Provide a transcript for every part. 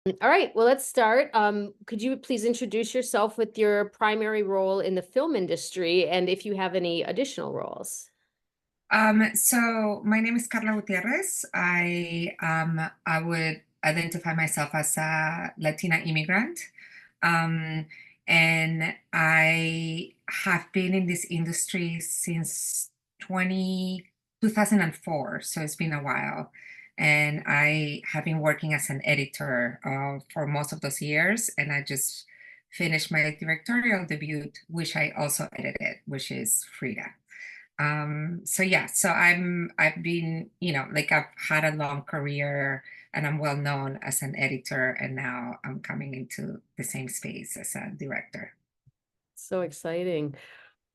All right, well, let's start. Could you please introduce yourself with your primary role in the film industry and if you have any additional roles? So my name is Carla Gutierrez. I would identify myself as a Latina immigrant. Um, and I have been in this industry since 2004, so it's been a while. And I have been working as an editor for most of those years, and I just finished my directorial debut, which I also edited, which is Frida. So yeah, so I've been, like I've had a long career and I'm well known as an editor, and now I'm coming into the same space as a director. So exciting.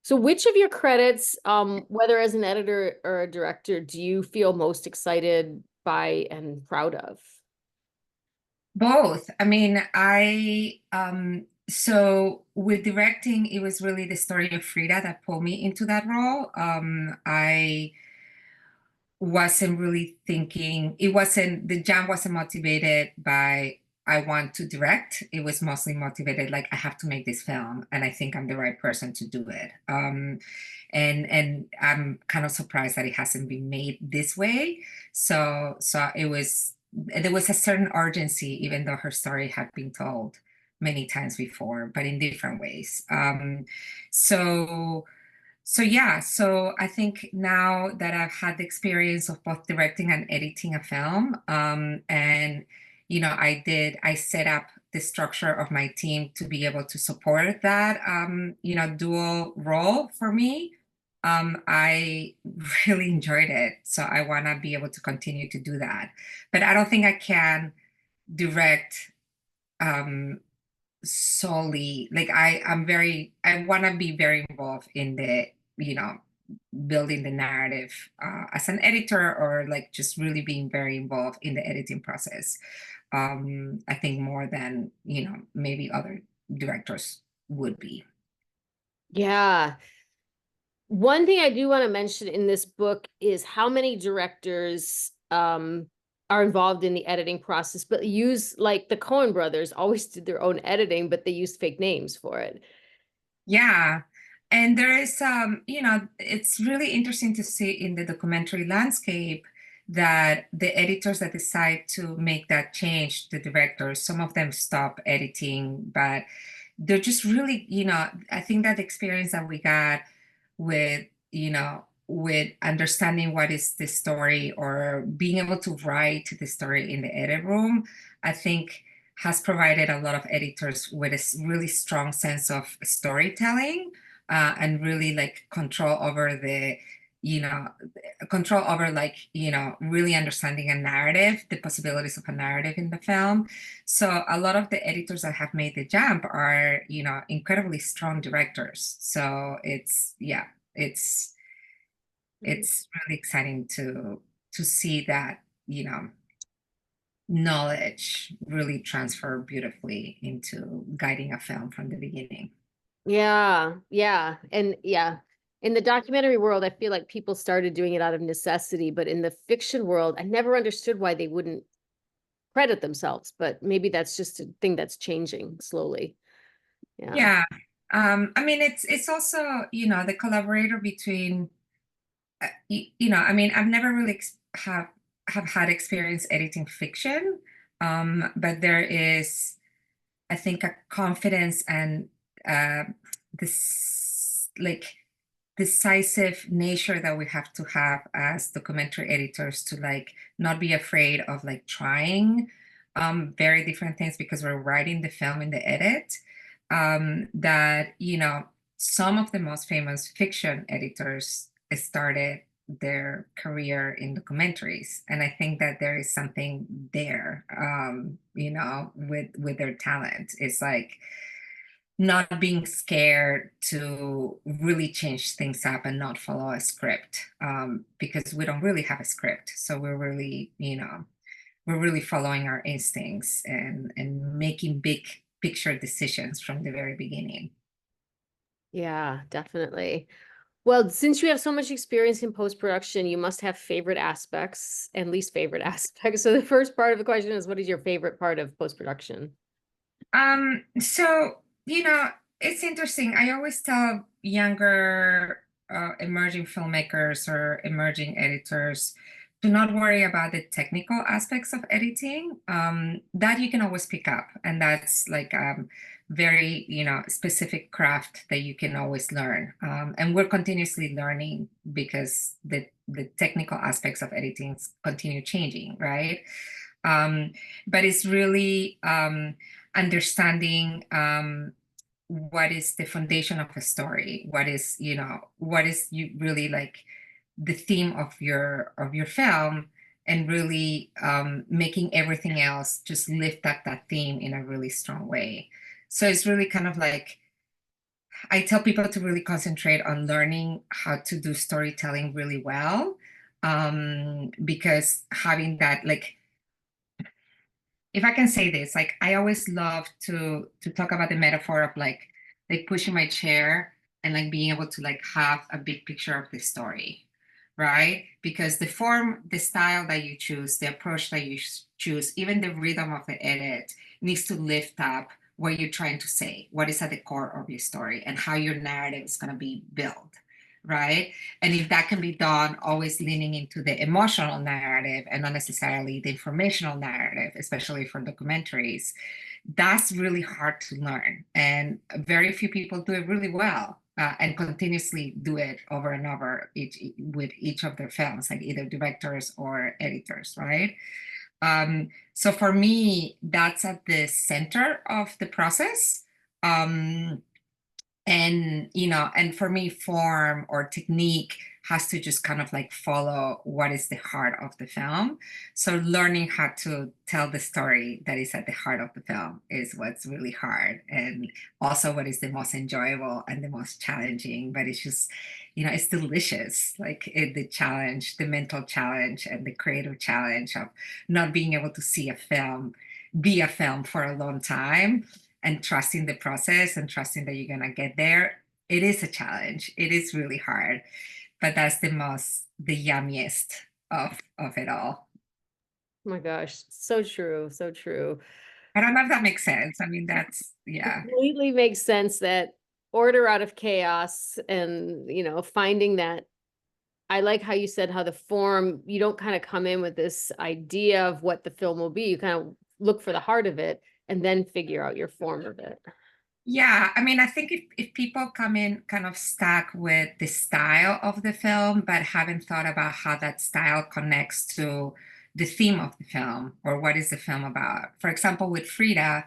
So which of your credits, whether as an editor or a director, do you feel most excited by and proud of? Both. I mean, so with directing, it was really the story of Frida that pulled me into that role. I wasn't really thinking, it wasn't, the jam wasn't motivated by I want to direct. It was mostly motivated like I have to make this film and I think I'm the right person to do it. And I'm kind of surprised that it hasn't been made this way. So it was, there was a certain urgency, even though her story had been told many times before, but in different ways. So so yeah, so I think now that I've had the experience of both directing and editing a film, and I set up the structure of my team to be able to support that, dual role for me. I really enjoyed it, so I want to be able to continue to do that. But I don't think I can direct um, solely like I want to be very involved in the you know building the narrative as an editor, or like just really being very involved in the editing process. I think more than maybe other directors would be. Yeah. One thing I do want to mention in this book is how many directors are involved in the editing process, but use like the Coen brothers always did their own editing, but they used fake names for it. Yeah. And there is, it's really interesting to see in the documentary landscape that the editors that decide to make that change, the directors, some of them stop editing, but they're just really, I think that the experience that we got with, with understanding what is the story or being able to write the story in the edit room, I think has provided a lot of editors with a really strong sense of storytelling, and really like control over you know, really understanding a narrative, the possibilities of a narrative in the film. So a lot of the editors that have made the jump are, incredibly strong directors. So yeah, it's Mhm. it's really exciting to see that, knowledge really transfer beautifully into guiding a film from the beginning. Yeah, yeah. And yeah, in the documentary world, I feel like people started doing it out of necessity, but in the fiction world, I never understood why they wouldn't credit themselves, but maybe that's just a thing that's changing slowly. Yeah. Yeah. I mean, it's also, the collaborator between, I mean, I've never really have had experience editing fiction, but there is, I think, a confidence and uh, this like decisive nature that we have to have as documentary editors to like not be afraid of like trying very different things because we're writing the film in the edit. That some of the most famous fiction editors started their career in documentaries, and I think that there is something there, with their talent. It's like not being scared to really change things up and not follow a script, because we don't really have a script, so we're really following our instincts and making big picture decisions from the very beginning. Yeah, definitely. Well, since you have so much experience in post-production, you must have favorite aspects and least favorite aspects. So the first part of the question is, what is your favorite part of post-production? So, it's interesting. I always tell younger emerging filmmakers or emerging editors to not worry about the technical aspects of editing. That you can always pick up, and that's like very, specific craft that you can always learn. And we're continuously learning because the technical aspects of editing continue changing, right? Um, but it's really understanding what is the foundation of a story, what is you really like the theme of your film, and really making everything else just lift up that theme in a really strong way. So it's really kind of like I tell people to really concentrate on learning how to do storytelling really well, because having that, like, if I can say this, like I always love to talk about the metaphor of like pushing my chair and like being able to like have a big picture of the story, right? Because the form, the style that you choose, the approach that you choose, even the rhythm of the edit needs to lift up what you're trying to say, what is at the core of your story, and how your narrative is going to be built, right? And if that can be done, always leaning into the emotional narrative and not necessarily the informational narrative, especially for documentaries, that's really hard to learn. And very few people do it really well. And continuously do it over and over with each of their films, like either directors or editors, right? So for me, that's at the center of the process. Um, and for me, form or technique has to just kind of like follow what is the heart of the film. So learning how to tell the story that is at the heart of the film is what's really hard, and also what is the most enjoyable and the most challenging. But it's just, it's delicious, like the challenge, the mental challenge and the creative challenge of not being able to see a film be a film for a long time, and trusting the process and trusting that you're gonna get there. It is a challenge. It is really hard, but that's the yummiest of it all. Oh my gosh, so true, so true. I don't know if that makes sense. I mean, that's yeah. Completely makes sense that order out of chaos and, finding that. I like how you said how the form, you don't kind of come in with this idea of what the film will be. You kind of look for the heart of it and then figure out your form of it. Yeah, I mean, I think if people come in kind of stuck with the style of the film, but haven't thought about how that style connects to the theme of the film or what is the film about. For example, with Frida,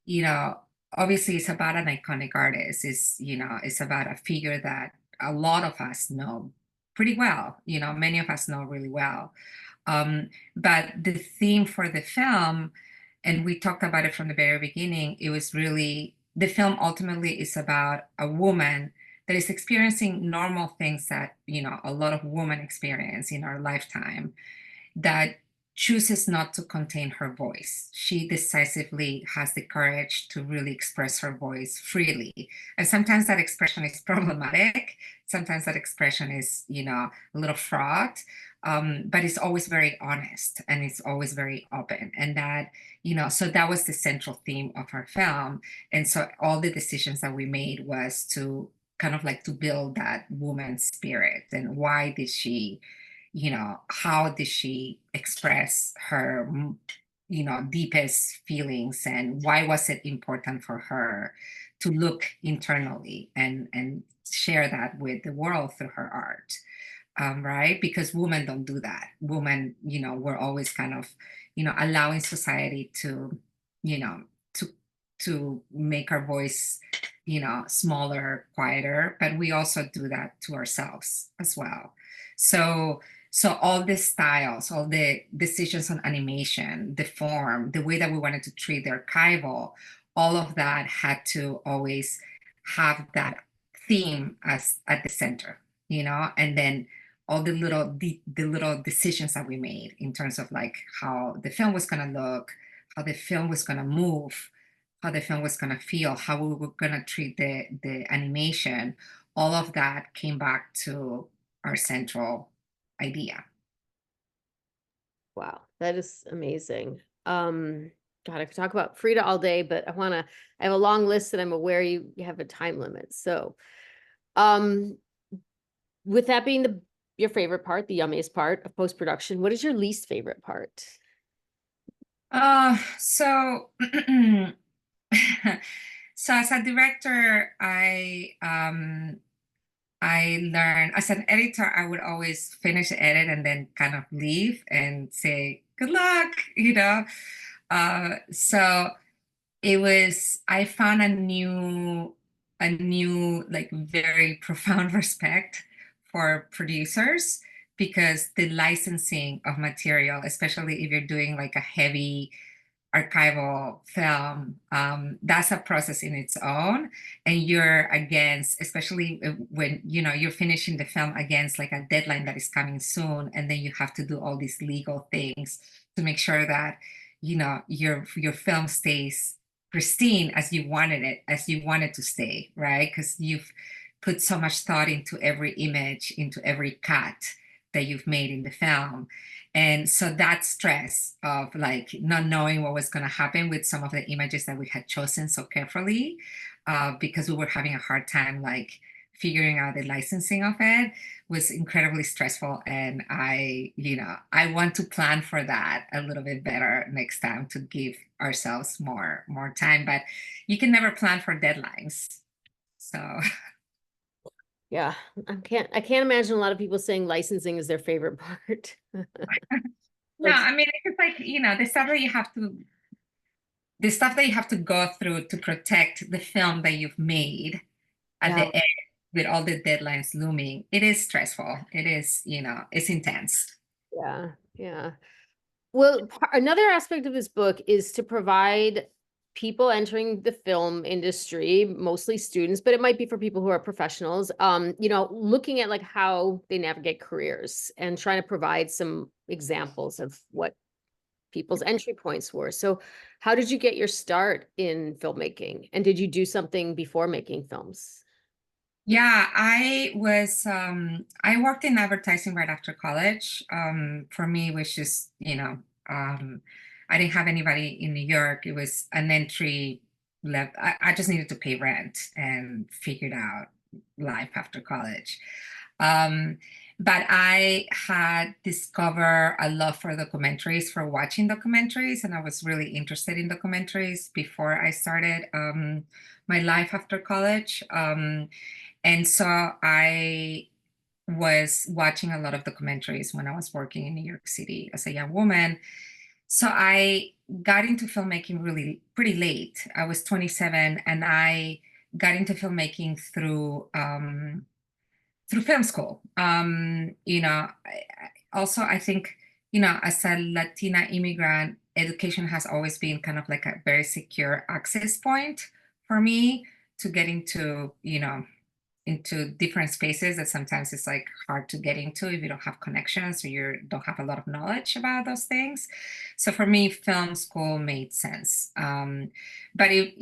you know, obviously it's about an iconic artist. It's about a figure that a lot of us know pretty well. Many of us know really well. But the theme for the film, and we talked about it from the very beginning, it was really the film ultimately is about a woman that is experiencing normal things that, a lot of women experience in our lifetime, that chooses not to contain her voice. She decisively has the courage to really express her voice freely. And sometimes that expression is problematic. Sometimes that expression is, a little fraught. But it's always very honest and it's always very open. And that, so that was the central theme of our film. And so all the decisions that we made was to kind of like to build that woman's spirit. And why did she, how did she express her, deepest feelings, and why was it important for her to look internally and share that with the world through her art, right? Because women don't do that. Women, we're always kind of, allowing society to, you know, to make our voice, smaller, quieter, but we also do that to ourselves as well. So all the styles, all the decisions on animation, the form, the way that we wanted to treat the archival, all of that had to always have that theme as at the center, and then all the little decisions that we made in terms of like how the film was going to look, how the film was going to move, how the film was going to feel, how we were going to treat the animation. all of that came back to our central idea. Wow, that is amazing. God, I could talk about Frida all day, but I have a long list and I'm aware you have a time limit. So, um, with that being your favorite part, the yummiest part of post-production, what is your least favorite part? So so as a director, I learned as an editor, I would always finish the edit and then kind of leave and say good luck, you know. So I found a new like very profound respect for producers because the licensing of material, especially if you're doing like a heavy archival film, that's a process in its own. And you're against, especially when you're finishing the film against like a deadline that is coming soon, and then you have to do all these legal things to make sure that your film stays pristine as you wanted it, as you wanted to stay, right? Because you've put so much thought into every image, into every cut that you've made in the film. And so that stress of like not knowing what was going to happen with some of the images that we had chosen so carefully, because we were having a hard time like figuring out the licensing of it, was incredibly stressful. And I want to plan for that a little bit better next time to give ourselves more time. But you can never plan for deadlines. So Yeah, I can't imagine a lot of people saying licensing is their favorite part. no, Like, I mean it's like, the stuff that you have to go through to protect the film that you've made at yeah, the end with all the deadlines looming. It is stressful. It is, it's intense. yeah, yeah. Well, another aspect of this book is to provide people entering the film industry, mostly students, but it might be for people who are professionals, looking at like how they navigate careers and trying to provide some examples of what people's entry points were. So, how did you get your start in filmmaking? And did you do something before making films? Yeah, I worked in advertising right after college. For me, it was just, I didn't have anybody in New York. It was an entry level. I just needed to pay rent and figured out life after college. Um, but I had discovered a love for documentaries, for watching documentaries, and I was really interested in documentaries before I started my life after college. And so I was watching a lot of documentaries when I was working in New York City as a young woman. So I got into filmmaking really pretty late. I was 27 and I got into filmmaking through film school. Also, I think, as a Latina immigrant, education has always been kind of like a very secure access point for me to get into different spaces that sometimes it's like hard to get into if you don't have connections or you don't have a lot of knowledge about those things. So for me, film school made sense. But I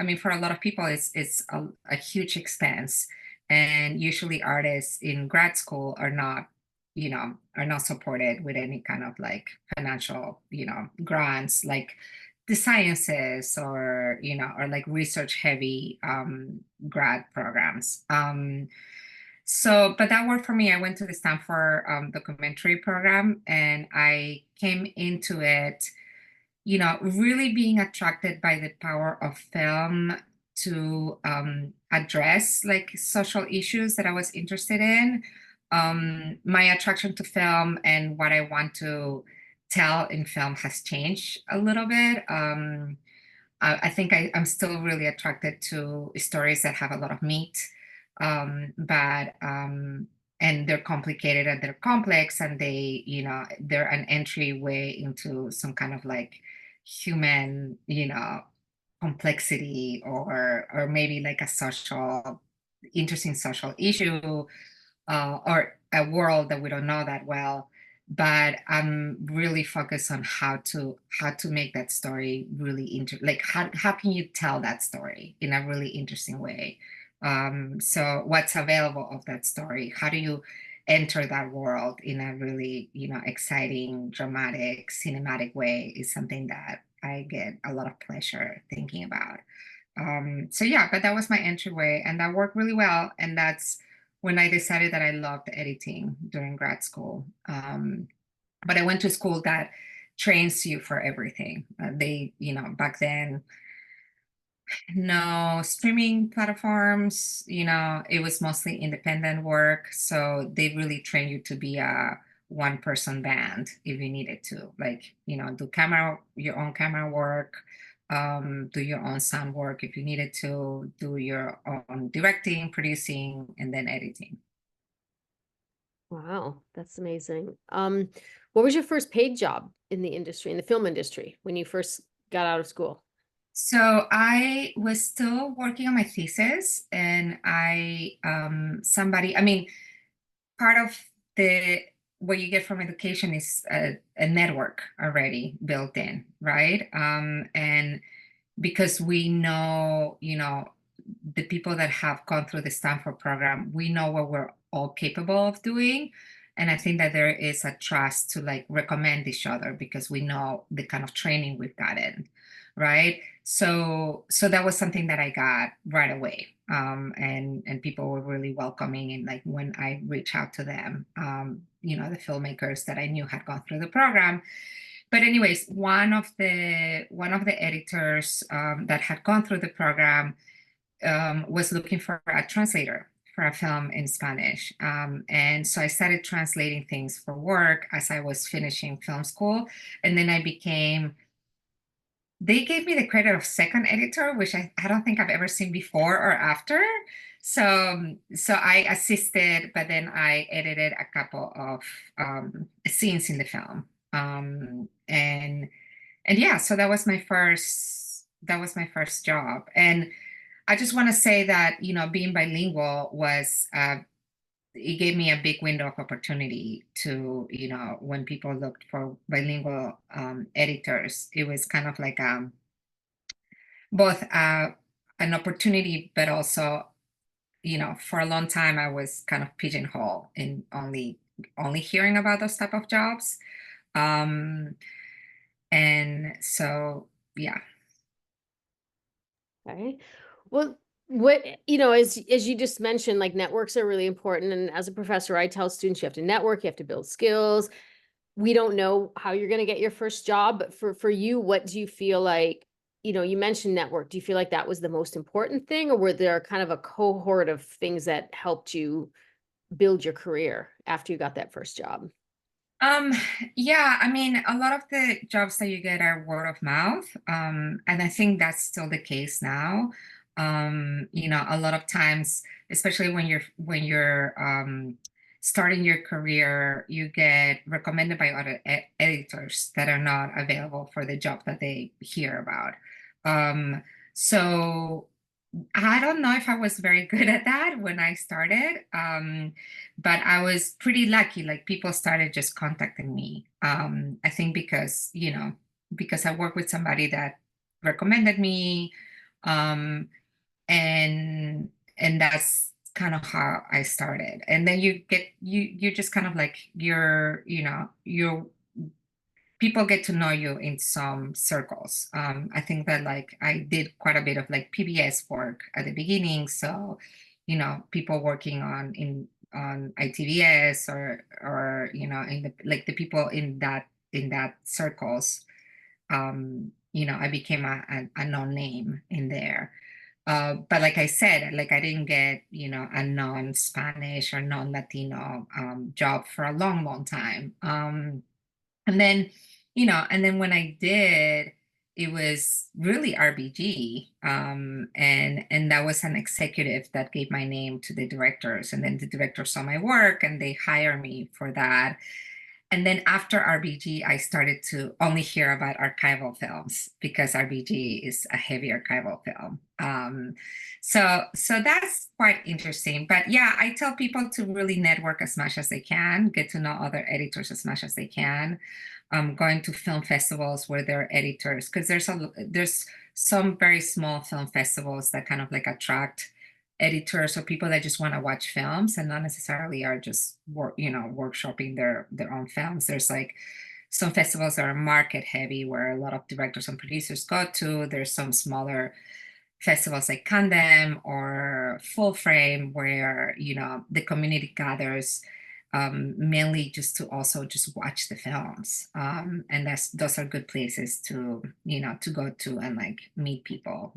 mean, for a lot of people, it's a huge expense, and usually artists in grad school are not supported with any kind of like financial grants like the sciences or like research heavy grad programs. But that worked for me. I went to the Stanford documentary program and I came into it, really being attracted by the power of film to address like social issues that I was interested in. My attraction to film and what I want to tell in film has changed a little bit. I think I'm still really attracted to stories that have a lot of meat, but and they're complicated and they're complex and they're an entryway into some kind of like human, complexity or maybe like a interesting social issue or a world that we don't know that well. But I'm really focused on how to make that story really like how can you tell that story in a really interesting way So what's available of that story? How do you enter that world in a really, exciting, dramatic, cinematic way is something that I get a lot of pleasure thinking about. So yeah, but that was my entryway and that worked really well. And that's when I decided that I loved editing during grad school. But I went to school that trains you for everything. Back then, no streaming platforms, it was mostly independent work. So they really train you to be a one person band if you needed to, like, do your own camera work, do your own sound work if you needed to, do your own directing, producing, and then editing. Wow, that's amazing. What was your first paid job in the industry, in the film industry, when you first got out of school? So I was still working on my thesis, and part of the what you get from education is a network already built in, right? And because we know, the people that have gone through the Stanford program, we know what we're all capable of doing. And I think that there is a trust to like recommend each other because we know the kind of training we've gotten, right? So that was something that I got right away. And people were really welcoming. And like when I reached out to them, the filmmakers that I knew had gone through the program. But anyways, one of the editors that had gone through the program was looking for a translator for a film in Spanish. And so I started translating things for work as I was finishing film school. And then they gave me the credit of second editor, which I don't think I've ever seen before or after. So I assisted, but then I edited a couple of scenes in the film. And yeah, so that was my first job. And I just want to say that, being bilingual it gave me a big window of opportunity to, when people looked for bilingual editors, it was kind of like both an opportunity, but also, for a long time I was kind of pigeonholed in only hearing about those type of jobs. Um, and so, yeah. Okay. Well, as you just mentioned, like networks are really important. And as a professor, I tell students you have to network, you have to build skills. We don't know how you're going to get your first job, but for you, what do you feel like, you mentioned network. Do you feel like that was the most important thing, or were there kind of a cohort of things that helped you build your career after you got that first job? Um, yeah, I mean, a lot of the jobs that you get are word of mouth. And I think that's still the case now. A lot of times, especially when you're starting your career, you get recommended by other editors that are not available for the job that they hear about. So I don't know if I was very good at that when I started, but I was pretty lucky. Like people started just contacting me. I think because I worked with somebody that recommended me, um, and and that's kind of how I started. And then you're just kind of like you're people get to know you in some circles. I think that like I did quite a bit of like PBS work at the beginning, so people working on ITVS or in the people in that circles. I became a known name in there. But like I said, like I didn't get a non-Spanish or non-Latino job for a long, long time. And then when I did, it was really RBG. And that was an executive that gave my name to the directors. And then the directors saw my work and they hired me for that. And then after RBG, I started to only hear about archival films because RBG is a heavy archival film. So that's quite interesting. But yeah, I tell people to really network as much as they can, get to know other editors as much as they can. Going to film festivals where there are editors, because there's some very small film festivals that kind of like attract editors or people that just want to watch films and not necessarily are just workshopping their own films. There's like some festivals that are market heavy where a lot of directors and producers go to. There's some smaller festivals like Condem or Full Frame where the community gathers mainly just to also just watch the films, and those are good places to to go to and like meet people,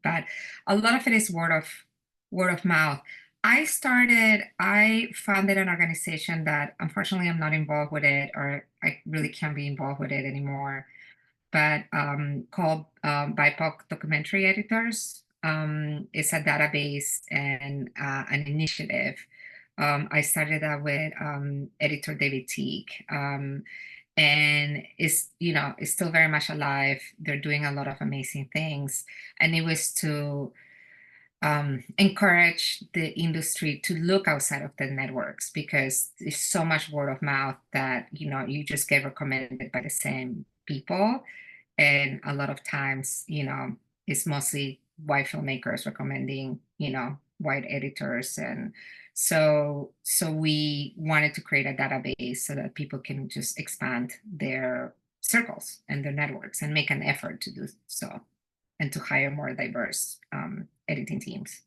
but a lot of it is word of mouth. I founded an organization that unfortunately I'm not involved with it, or I really can't be involved with it anymore, but called BIPOC Documentary Editors. It's a database and an initiative. I started that with editor David Teague. And it's still very much alive. They're doing a lot of amazing things. And it was to encourage the industry to look outside of the networks, because there's so much word of mouth that you just get recommended by the same people, and a lot of times it's mostly white filmmakers recommending white editors. And so we wanted to create a database so that people can just expand their circles and their networks and make an effort to do so, and to hire more diverse editing teams.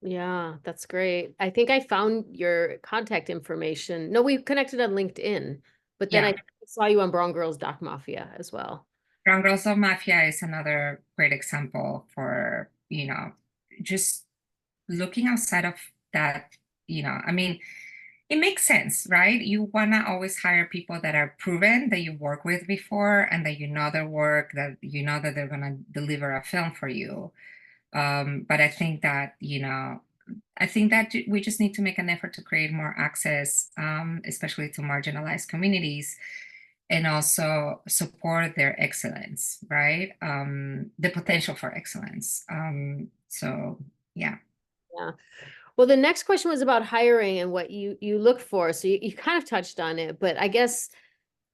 Yeah, that's great. I think I found your contact information. No, we connected on LinkedIn, but then I Yeah. saw you on Brown Girls Doc Mafia as well. Brown Girls of Mafia is another great example for, just looking outside of that. I mean, it makes sense, right? You want to always hire people that are proven, that you work with before, and that their work, that that they're going to deliver a film for you. But I think that we just need to make an effort to create more access, especially to marginalized communities, and also support their excellence, right? The potential for excellence. So yeah. Yeah. Well, the next question was about hiring and what you look for. So you kind of touched on it, but I guess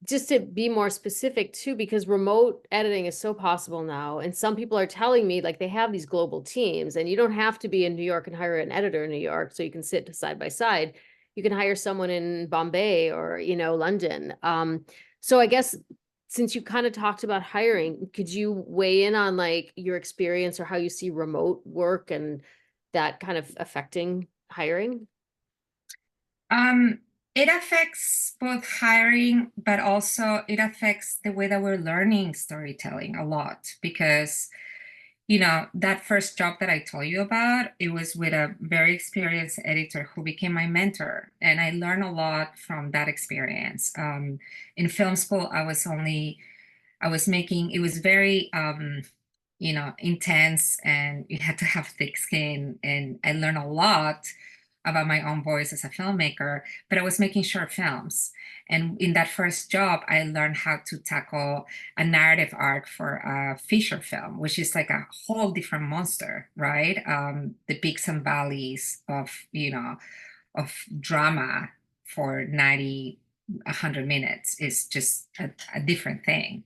just to be more specific too, because remote editing is so possible now. And some people are telling me like they have these global teams, and you don't have to be in New York and hire an editor in New York so you can sit side by side. You can hire someone in Bombay or, London. So I guess since you kind of talked about hiring, could you weigh in on like your experience or how you see remote work and that kind of affecting hiring? Um, it affects both hiring, but also it affects the way that we're learning storytelling a lot, because that first job that I told you about, it was with a very experienced editor who became my mentor. And I learned a lot from that experience. In film school, I was making, it was very, intense, and you had to have thick skin. And I learned a lot about my own voice as a filmmaker, but I was making short films. And in that first job, I learned how to tackle a narrative arc for a feature film, which is like a whole different monster, right? The peaks and valleys of drama for 90, 100 minutes is just a different thing.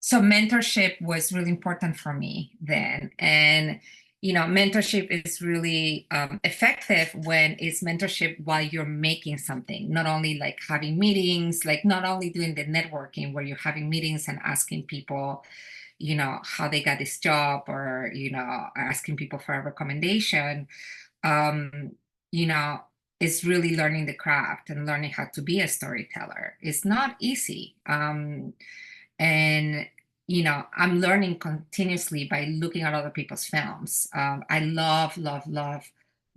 So mentorship was really important for me then. And mentorship is really effective when it's mentorship while you're making something, not only like having meetings, like not only doing the networking where you're having meetings and asking people how they got this job, or asking people for a recommendation. um you know it's really learning the craft and learning how to be a storyteller. It's not easy. And I'm learning continuously by looking at other people's films. I love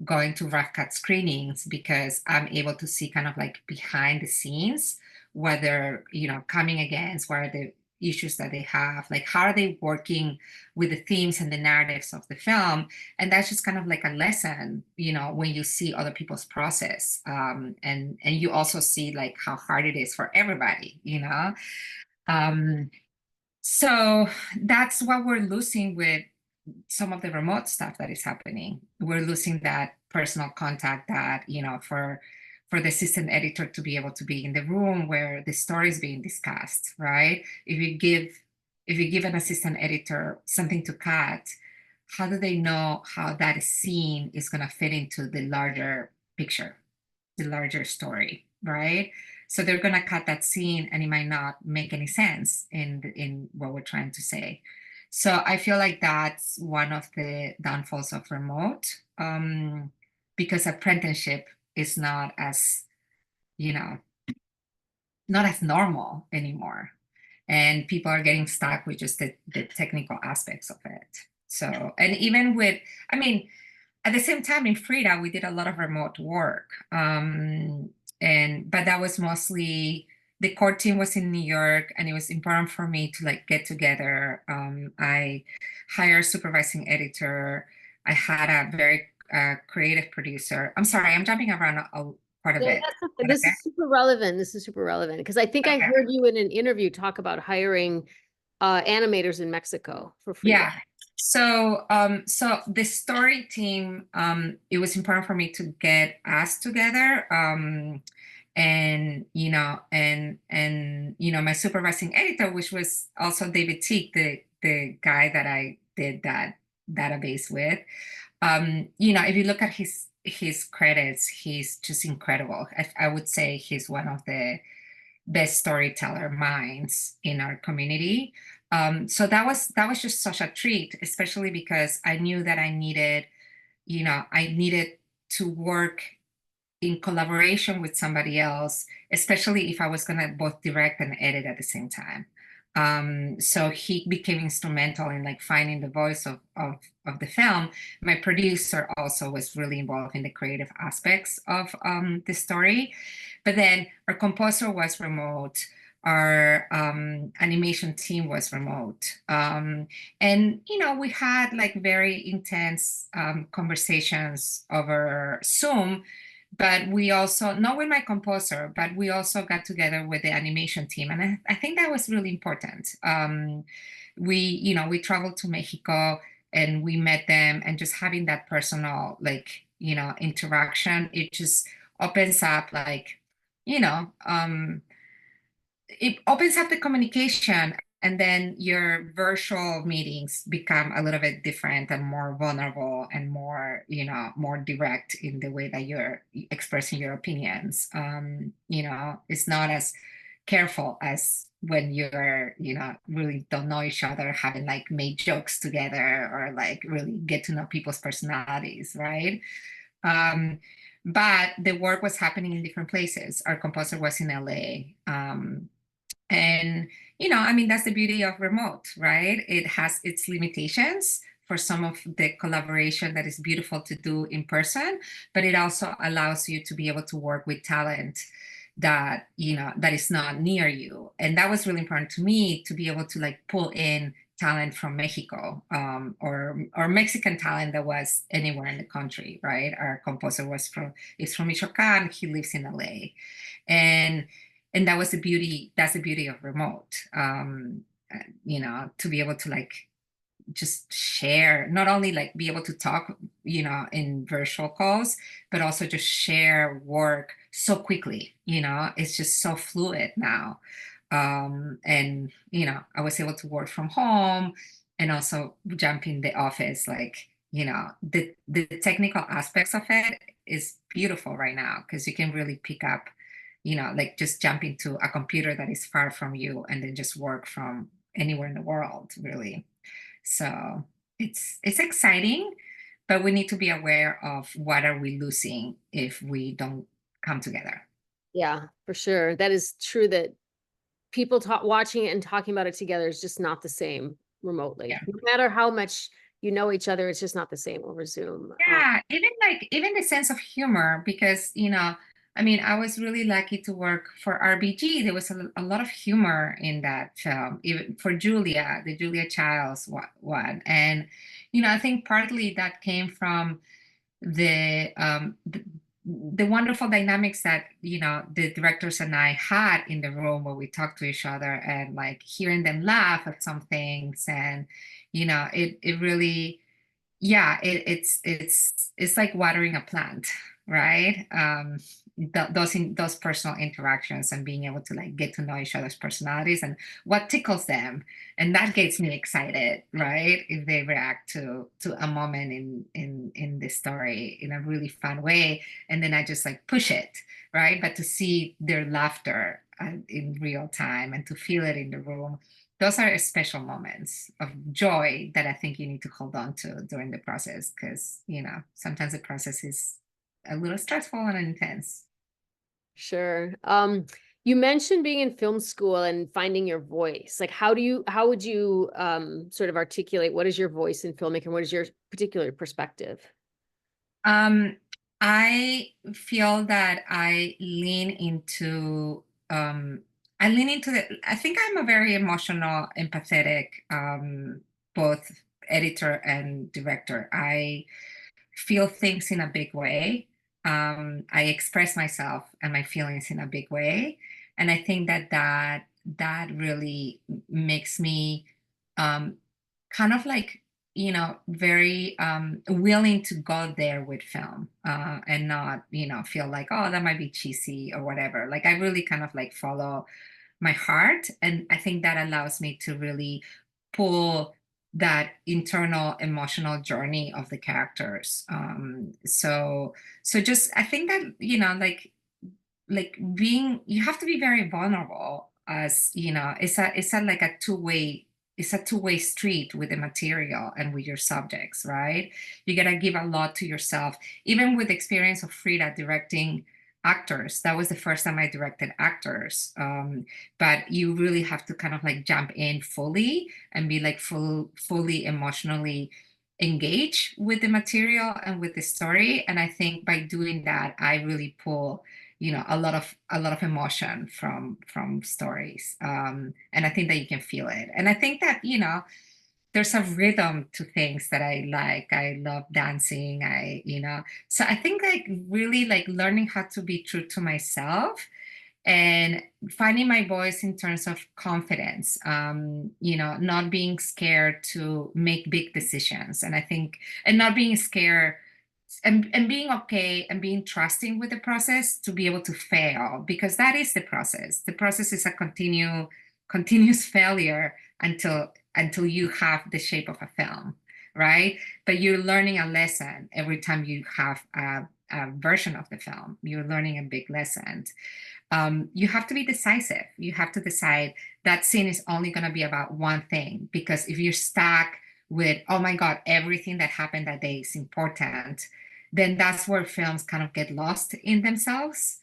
going to rough cut screenings, because I'm able to see kind of like behind the scenes, what they're coming against, what are the issues that they have, like how are they working with the themes and the narratives of the film. And that's just kind of like a lesson when you see other people's process, and you also see like how hard it is for everybody. um, so that's what we're losing with some of the remote stuff that is happening. We're losing that personal contact, that, for the assistant editor to be able to be in the room where the story is being discussed, right? If you give an assistant editor something to cut, how do they know how that scene is going to fit into the larger picture, the larger story, right? So they're going to cut that scene and it might not make any sense in what we're trying to say. So I feel like that's one of the downfalls of remote, because apprenticeship is not as, you know, not as normal anymore. And people are getting stuck with just the technical aspects of it. So, and even with, I mean, at the same time in Frida, we did a lot of remote work. But that was mostly, the core team was in New York, and it was important for me to like get together. I hired a supervising editor. I had a very creative producer. I'm sorry, I'm jumping around quite a No, bit. this is super relevant. This is super relevant because I think I Okay. heard you in an interview talk about hiring animators in Mexico for Frida. Yeah. So the story team, it was important for me to get us together. And my supervising editor, which was also David Teague, the guy that I did that database with. If you look at his credits, he's just incredible. I would say he's one of the best storyteller minds in our community. So that was just such a treat, especially because I knew that I needed to work in collaboration with somebody else, especially if I was going to both direct and edit at the same time. So he became instrumental in like finding the voice of the film. My producer also was really involved in the creative aspects of the story. But then our composer was remote. Our animation team was remote. And we had like very intense conversations over Zoom, but we also, not with my composer, but we also got together with the animation team. And I think that was really important. We traveled to Mexico and we met them, and just having that personal, like, interaction, it just opens up, like, it opens up the communication, and then your virtual meetings become a little bit different and more vulnerable and more direct in the way that you're expressing your opinions. It's not as careful as when you're really don't know each other, having like made jokes together or like really get to know people's personalities, right? um, but the work was happening in different places. Our composer was in LA. And that's the beauty of remote, right? It has its limitations for some of the collaboration that is beautiful to do in person, but it also allows you to be able to work with talent that is not near you. And that was really important to me, to be able to like pull in talent from Mexico, or Mexican talent that was anywhere in the country, right? Our composer is from Michoacan. He lives in LA. And that was the beauty. That's the beauty of remote. To be able to like just share, not only like be able to talk, in virtual calls, but also just share work so quickly. It's just so fluid now. And I was able to work from home and also jump in the office. Like, the technical aspects of it is beautiful right now, because you can really pick up, like just jump into a computer that is far from you and then just work from anywhere in the world, really. So it's exciting, but we need to be aware of what are we losing if we don't come together. Yeah, for sure. That is true that people watching it and talking about it together is just not the same remotely. Yeah. No matter how much you know each other, it's just not the same over Zoom. Yeah, even the sense of humor, because I was really lucky to work for RBG. There was a lot of humor in that film, even for Julia, the Julia Childs one. And I think partly that came from the wonderful dynamics that the directors and I had in the room, where we talked to each other and like hearing them laugh at some things. And it really, yeah, it's like watering a plant, right? those personal interactions and being able to like get to know each other's personalities and what tickles them, and that gets me excited, right? If they react to a moment in this story in a really fun way, and then I just like push it, right? But to see their laughter in real time and to feel it in the room, those are special moments of joy that I think you need to hold on to during the process, because sometimes the process is a little stressful and intense. Sure. You mentioned being in film school and finding your voice. Like, how would you sort of articulate what is your voice in filmmaking? What is your particular perspective? Um, I feel that I lean into I think I'm a very emotional, empathetic, both editor and director. I feel things in a big way. I express myself and my feelings in a big way, and I think that really makes me um, kind of like very willing to go there with film, and not feel like, oh, that might be cheesy or whatever. Like I really kind of like follow my heart, and I think that allows me to really pull that internal emotional journey of the characters. So just I think that like being you have to be very vulnerable, as it's a like a two-way street with the material and with your subjects, right? You got to give a lot to yourself. Even with the experience of Frida directing actors, that was the first time I directed actors. But you really have to kind of like jump in fully and be like fully emotionally engaged with the material and with the story. And I think by doing that, I really pull a lot of emotion from stories, and I think that you can feel it. And I think that there's a rhythm to things that I like. I love dancing. So I think like really like learning how to be true to myself and finding my voice in terms of confidence, not being scared to make big decisions. And I think, and not being scared, and being okay and being trusting with the process to be able to fail, because that is the process. The process is a continuous failure until you have the shape of a film, right? But you're learning a lesson every time you have a version of the film. You're learning a big lesson. You have to be decisive. You have to decide that scene is only going to be about one thing, because if you're stuck with, oh my God, everything that happened that day is important, then that's where films kind of get lost in themselves,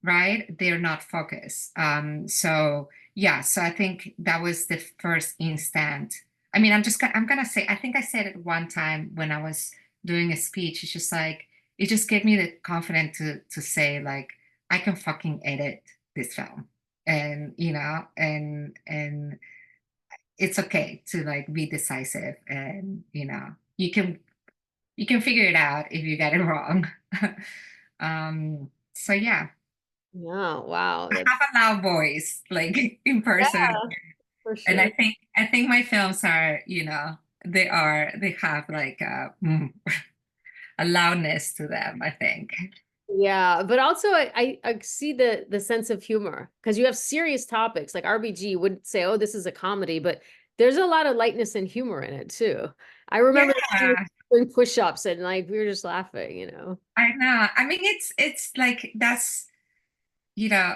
right? They're not focused. So yeah, so I think that was the first instant. I mean, I'm gonna say, I think I said it one time when I was doing a speech. It's just like, it just gave me the confidence to say like, I can fucking edit this film, and and it's okay to like be decisive, and you can figure it out if you get it wrong. So yeah, Yeah, wow. I have a loud voice like in person, Yeah, for and sure. I think my films are, they have like a loudness to them, I think. Yeah, but also I see the sense of humor, because you have serious topics like RBG wouldn't say, oh, this is a comedy, but there's a lot of lightness and humor in it too. I remember Yeah, doing push-ups and like we were just laughing. I know. I mean, it's like that's you know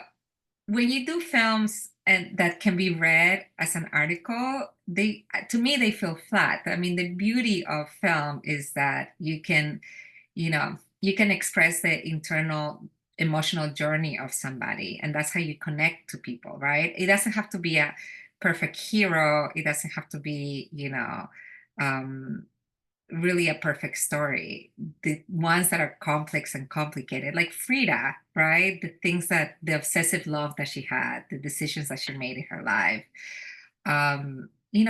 when you do films and that can be read as an article, they to me they feel flat. I mean, the beauty of film is that you can express the internal emotional journey of somebody, and that's how you connect to people, right? It doesn't have to be a perfect hero. It doesn't have to be, um really a perfect story. The ones that are complex and complicated, like Frida, right? The obsessive love that she had, the decisions that she made in her life.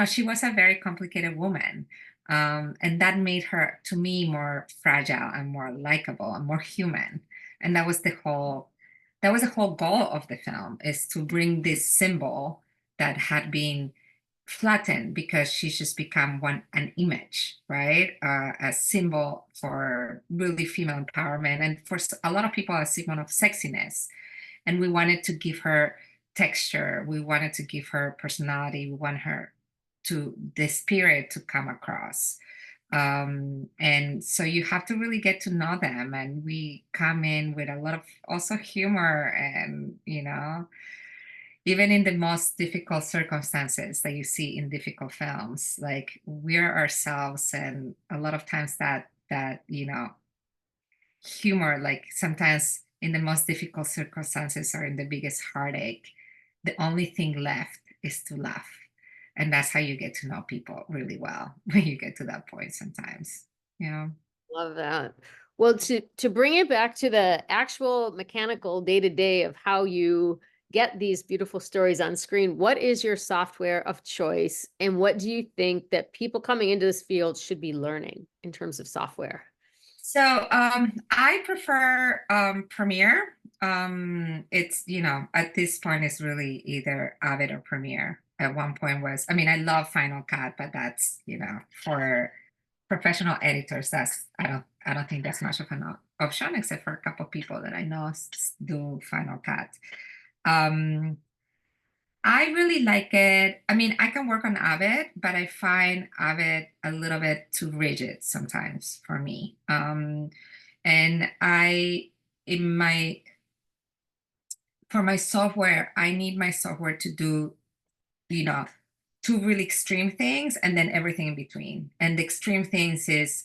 She was a very complicated woman. And that made her, to me, more fragile and more likable and more human. And that was the whole goal of the film, is to bring this symbol that had been flattened because she's just become an image, right? A symbol for really female empowerment, and for a lot of people, a symbol of sexiness. And we wanted to give her texture. We wanted to give her personality. We want her to the spirit to come across. And so you have to really get to know them. And we come in with a lot of also humor, and, even in the most difficult circumstances that you see in difficult films, like we're ourselves. And a lot of times that humor, like sometimes in the most difficult circumstances or in the biggest heartache, the only thing left is to laugh. And that's how you get to know people really well when you get to that point sometimes. Yeah. Love that. Well, to bring it back to the actual mechanical day to day of how you get these beautiful stories on screen, what is your software of choice, and what do you think that people coming into this field should be learning in terms of software? So I prefer Premiere. It's, at this point it's really either Avid or Premiere. At one point was, I mean, I love Final Cut, but that's, for professional editors, I don't think that's much of an option, except for a couple people that I know do Final Cut. Um, I really like it. I mean, I can work on Avid, but I find Avid a little bit too rigid sometimes for me. And in my, for my software, I need my software to do, you know, two really extreme things and then everything in between. And the extreme things is,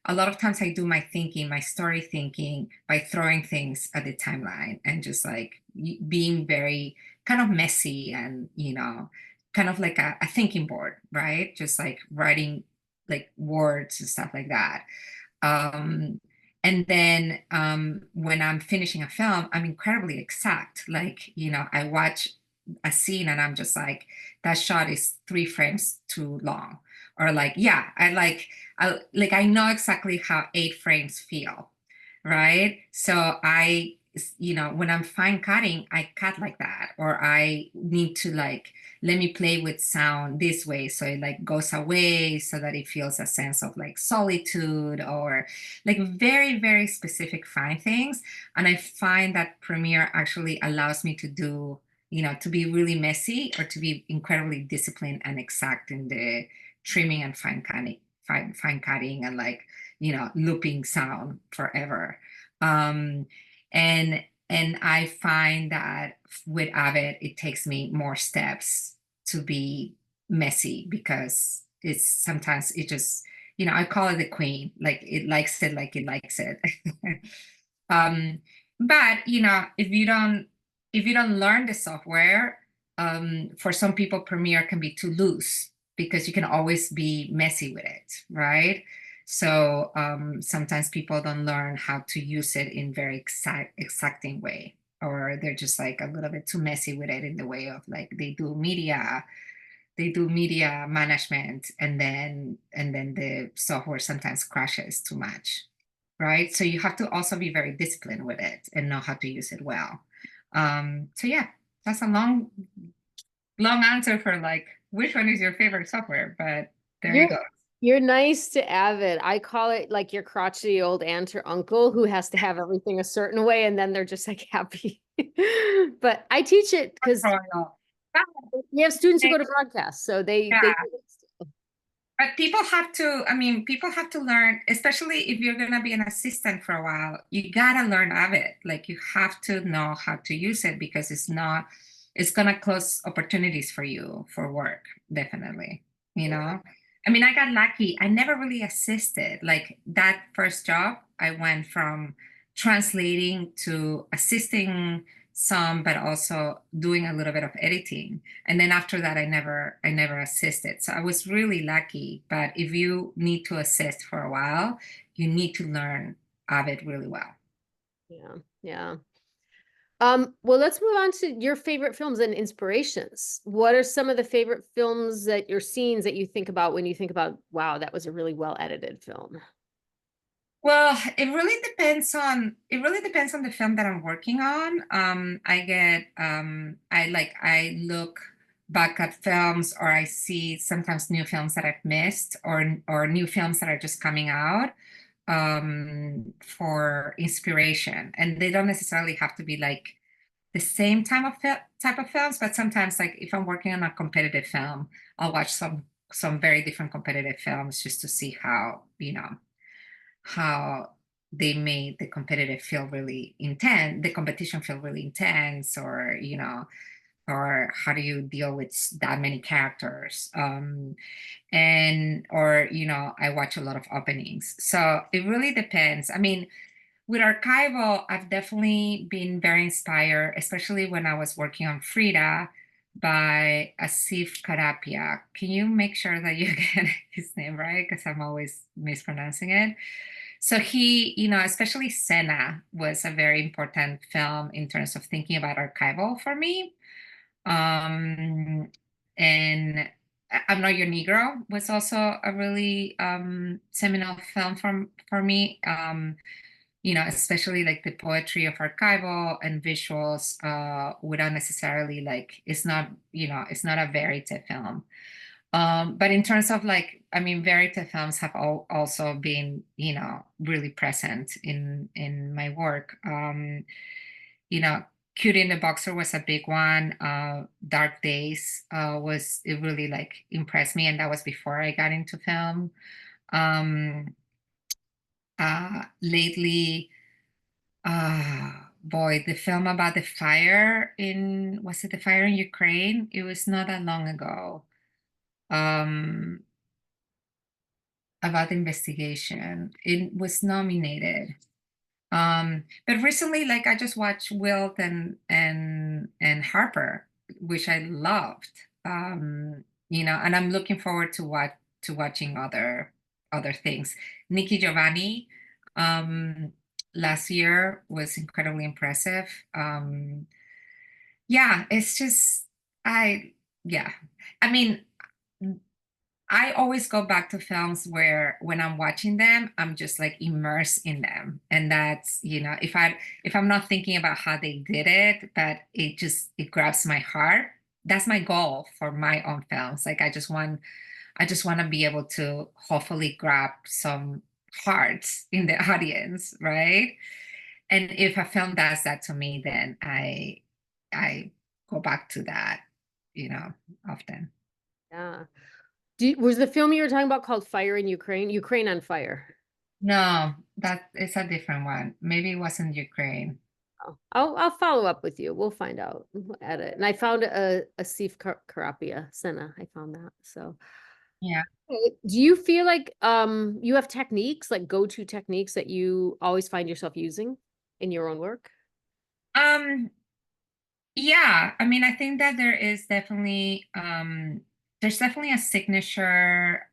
a lot of times I do my thinking, my story thinking, by throwing things at the timeline and just like being very kind of messy, and, kind of like a thinking board, right? Just like writing like words and stuff like that. Um, and then when I'm finishing a film, I'm incredibly exact. Like, I watch a scene and I'm just like, that shot is 3 frames too long. Or like, yeah, I know exactly how 8 frames feel, right? So when I'm fine cutting, I cut like that. Or I need to like, let me play with sound this way so it like goes away so that it feels a sense of like solitude, or like very, very specific fine things. And I find that Premiere actually allows me to do, to be really messy, or to be incredibly disciplined and exact in the trimming and fine cutting, and like, looping sound forever. Um, and I find that with Avid, it takes me more steps to be messy, because it's sometimes it just, I call it the queen, like it likes it like it likes it. um, but if you don't learn the software, for some people Premiere can be too loose because you can always be messy with it, right? So sometimes people don't learn how to use it in very exacting way, or they're just like a little bit too messy with it in the way of like they do media management, and then the software sometimes crashes too much, right? So you have to also be very disciplined with it and know how to use it well. So yeah, that's a long answer for like which one is your favorite software, but there you You're go. you're nice to Avid. I call it like your crotchety old aunt or uncle who has to have everything a certain way, and then they're just like happy. But I teach it because Royal. we have students who go to broadcast, so they Yeah, but people have to learn, especially if you're gonna be an assistant for a while, you gotta learn of it. Like you have to know how to use it, because it's gonna close opportunities for you for work, definitely. You Yeah. know? I mean, I got lucky. I never really assisted. Like that first job, I went from translating to assisting some, but also doing a little bit of editing. And then after that, I never assisted. So I was really lucky. But if you need to assist for a while, you need to learn of it really well. Yeah, yeah. Well, let's move on to your favorite films and inspirations. What are some of the favorite films that your scenes that you think about when you think about, wow, that was a really well edited film? Well, it really depends on the film that I'm working on. I look back at films, or I see sometimes new films that I've missed, or new films that are just coming out for inspiration. And they don't necessarily have to be like the same type of films, but sometimes like if I'm working on a competitive film, I'll watch some very different competitive films just to see how, how they made the competitive feel really intense, the competition feel really intense, or or how do you deal with that many characters, and or I watch a lot of openings, so it really depends. I mean, with archival, I've definitely been very inspired, especially when I was working on Frida by Asif Karapia. Can you make sure that you get his name right? Because I'm always mispronouncing it. So he, especially Senna was a very important film in terms of thinking about archival for me. And I'm Not Your Negro was also a really seminal film for me. Especially like the poetry of archival and visuals, without necessarily like, it's not a verite film. But in terms of like, I mean, verite films have also been, really present in my work. You know, Cutie and the Boxer was a big one. Dark Days was, it really like impressed me, and that was before I got into film. Lately, boy, the film about the fire in, was it the fire in Ukraine? It was not that long ago. Um, about the investigation. It was nominated. But recently, like I just watched Wilt and Harper, which I loved. And I'm looking forward to watching other things. Nikki Giovanni, um, last year was incredibly impressive. Yeah, it's just I yeah. I mean, I always go back to films where when I'm watching them, I'm just like immersed in them. And that's, if I'm not thinking about how they did it, but it grabs my heart. That's my goal for my own films. Like I just want to be able to hopefully grab some hearts in the audience, right? And if a film does that to me, then I go back to that, often. Yeah. Was the film you were talking about called Fire in Ukraine? Ukraine on Fire. No, that is a different one. Maybe it wasn't Ukraine. Oh, I'll follow up with you. We'll find out. We'll add it. And I found a Sif Karapia Senna. I found that. So Yeah. do you feel like you have techniques, like go-to techniques that you always find yourself using in your own work? Um, yeah, I mean, I think that there's definitely a signature,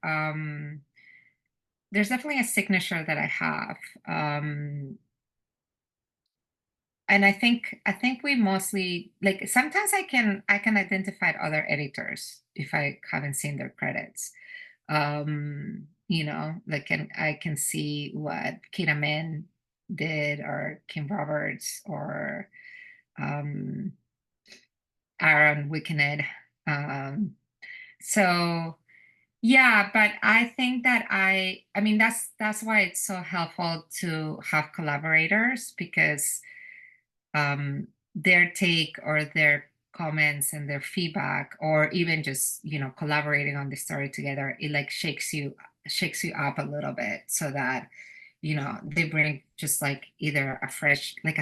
there's definitely a signature that I have. Um, and I think we mostly like sometimes I can identify other editors if I haven't seen their credits. Like I can see what Kid Amen did, or Kim Roberts, or um Aaron Wickened. Um so yeah, but I think that I mean that's why it's so helpful to have collaborators, because their take or their comments and their feedback, or even just collaborating on the story together, it like shakes you up a little bit, so that they bring just like either a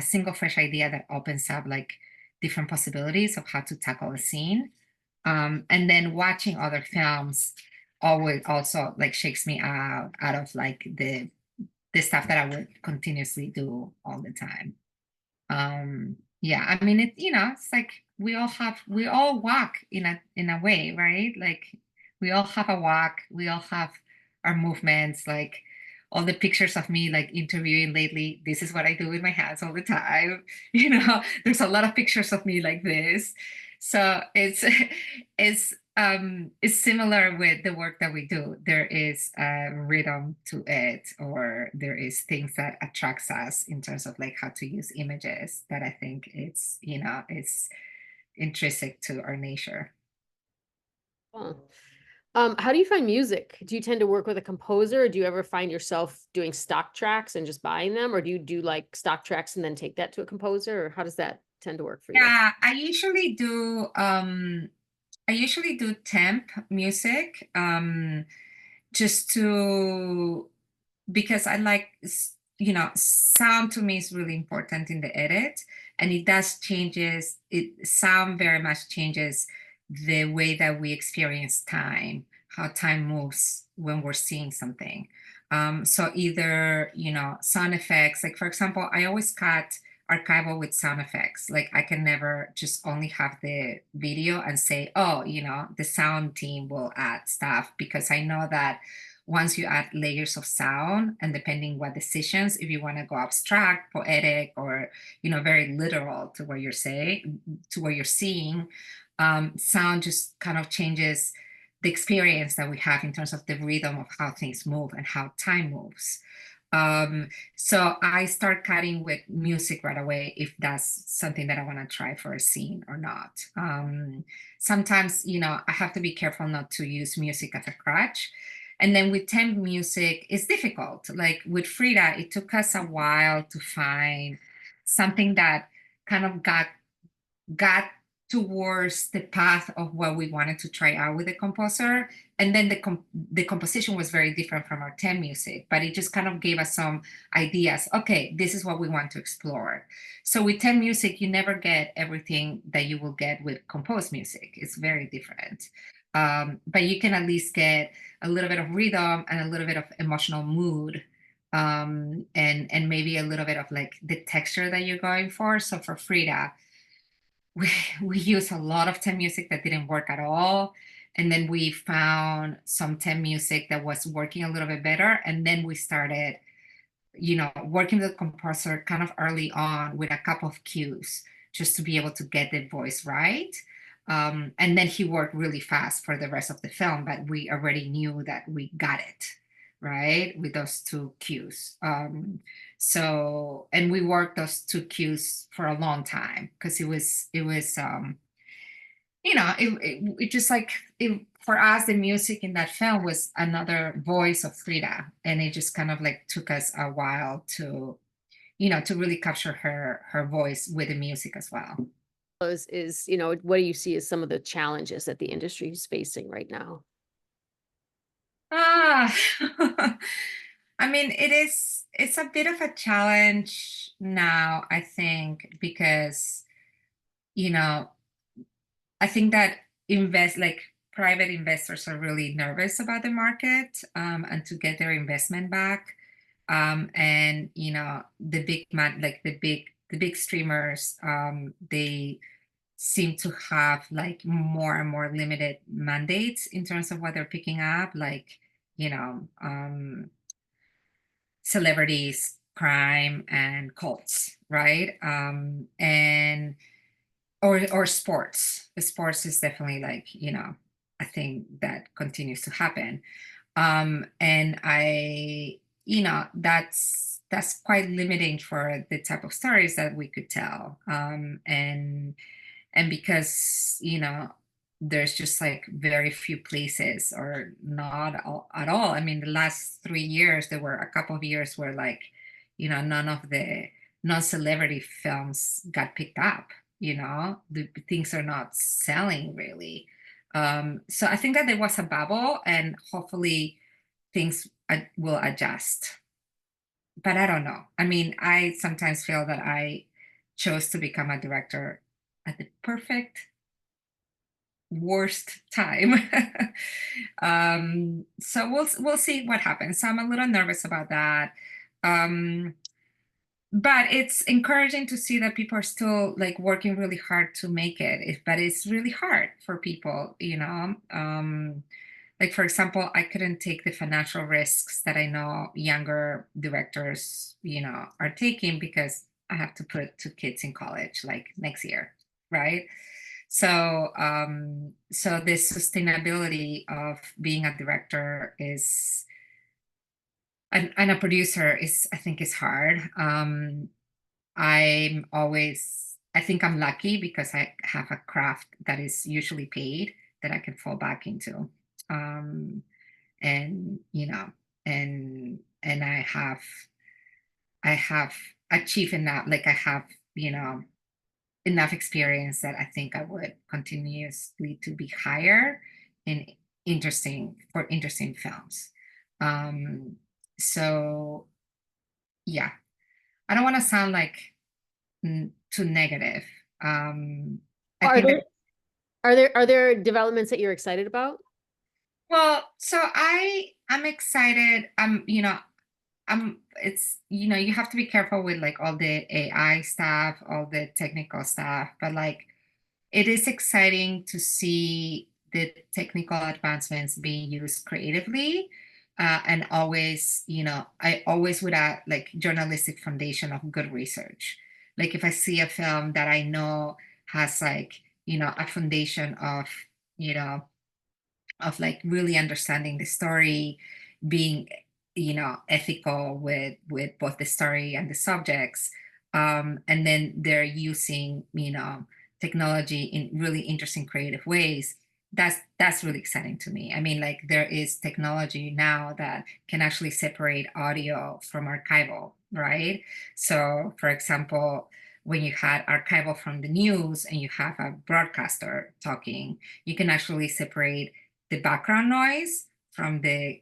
single fresh idea that opens up like different possibilities of how to tackle a scene. And then watching other films always also like shakes me out of like the stuff that I would continuously do all the time. Yeah, I mean, it's like we all walk in a way, right? Like we all have a walk, we all have our movements, like all the pictures of me like interviewing lately, this is what I do with my hands all the time. There's a lot of pictures of me like this. So it's similar with the work that we do. There is a rhythm to it, or there is things that attracts us in terms of like how to use images, that I think it's intrinsic to our nature. Huh. How do you find music? Do you tend to work with a composer, or do you ever find yourself doing stock tracks and just buying them, or do you do like stock tracks and then take that to a composer, or how does that tend to work for you? Yeah, I usually do temp music, just to because I like, sound to me is really important in the edit, and it does changes. It sound very much changes the way that we experience time, how time moves when we're seeing something. So either, sound effects, like for example, I always cut archival with sound effects. Like I can never just only have the video and say, oh, the sound team will add stuff, because I know that once you add layers of sound, and depending what decisions, if you want to go abstract, poetic, or very literal to what you're saying, to what you're seeing, sound just kind of changes the experience that we have in terms of the rhythm of how things move and how time moves. So I start cutting with music right away if that's something that I want to try for a scene or not. Sometimes, I have to be careful not to use music as a crutch. And then with temp music, it's difficult. Like with Frida, it took us a while to find something that kind of got towards the path of what we wanted to try out with the composer. And then the composition was very different from our 10 music, but it just kind of gave us some ideas. Okay, this is what we want to explore. So with 10 music, you never get everything that you will get with composed music. It's very different. But you can at least get a little bit of rhythm and a little bit of emotional mood, and maybe a little bit of like the texture that you're going for. So for Frida, we we used a lot of 10 music that didn't work at all, and then we found some 10 music that was working a little bit better, and then we started working with the composer kind of early on with a couple of cues just to be able to get the voice right. And then he worked really fast for the rest of the film, but we already knew that we got it right with those two cues. And we worked those two cues for a long time, because it just like for us, the music in that film was another voice of Frida, and it just kind of like took us a while to really capture her voice with the music as well. What do you see as some of the challenges that the industry is facing right now? Ah, I mean, it's a bit of a challenge now, I think, because, you know, I think that private investors are really nervous about the market, and to get their investment back. And the big man, like the big streamers, they seem to have like more and more limited mandates in terms of what they're picking up, like you know, celebrities, crime, and cults, right? And or sports. Sports is definitely like a thing that continues to happen. And that's quite limiting for the type of stories that we could tell. And because there's just like very few places, or not at all. I mean, the last 3 years there were a couple of years where like none of the non-celebrity films got picked up. The things are not selling really. So I think that there was a bubble, and hopefully things will adjust, but I don't know. I mean, I sometimes feel that I chose to become a director at the perfect worst time. So we'll see what happens. So I'm a little nervous about that. Um, but it's encouraging to see that people are still like working really hard to make it. But it's really hard for people. Like for example, I couldn't take the financial risks that I know younger directors are taking, because I have to put two kids in college like next year, right? So the sustainability of being a director is and a producer is, I think, is hard. I think I'm lucky because I have a craft that is usually paid, that I can fall back into. Um, and and I have achieved enough, like I have, you know, enough experience that I think I would continuously to be higher in interesting films. Um, so yeah, I don't want to sound like too negative. Um, I Are think there that, are there developments that you're excited about? well, so I'm excited. It's, you have to be careful with like all the AI stuff, all the technical stuff, but like it is exciting to see the technical advancements being used creatively. And always, I always with a like journalistic foundation of good research. Like if I see a film that I know has like, a foundation you know, of like really understanding the story, being ethical with both the story and the subjects, and then they're using technology in really interesting creative ways. That's really exciting to me. I mean, like there is technology now that can actually separate audio from archival, right? So for example, when you had archival from the news and you have a broadcaster talking, you can actually separate the background noise from the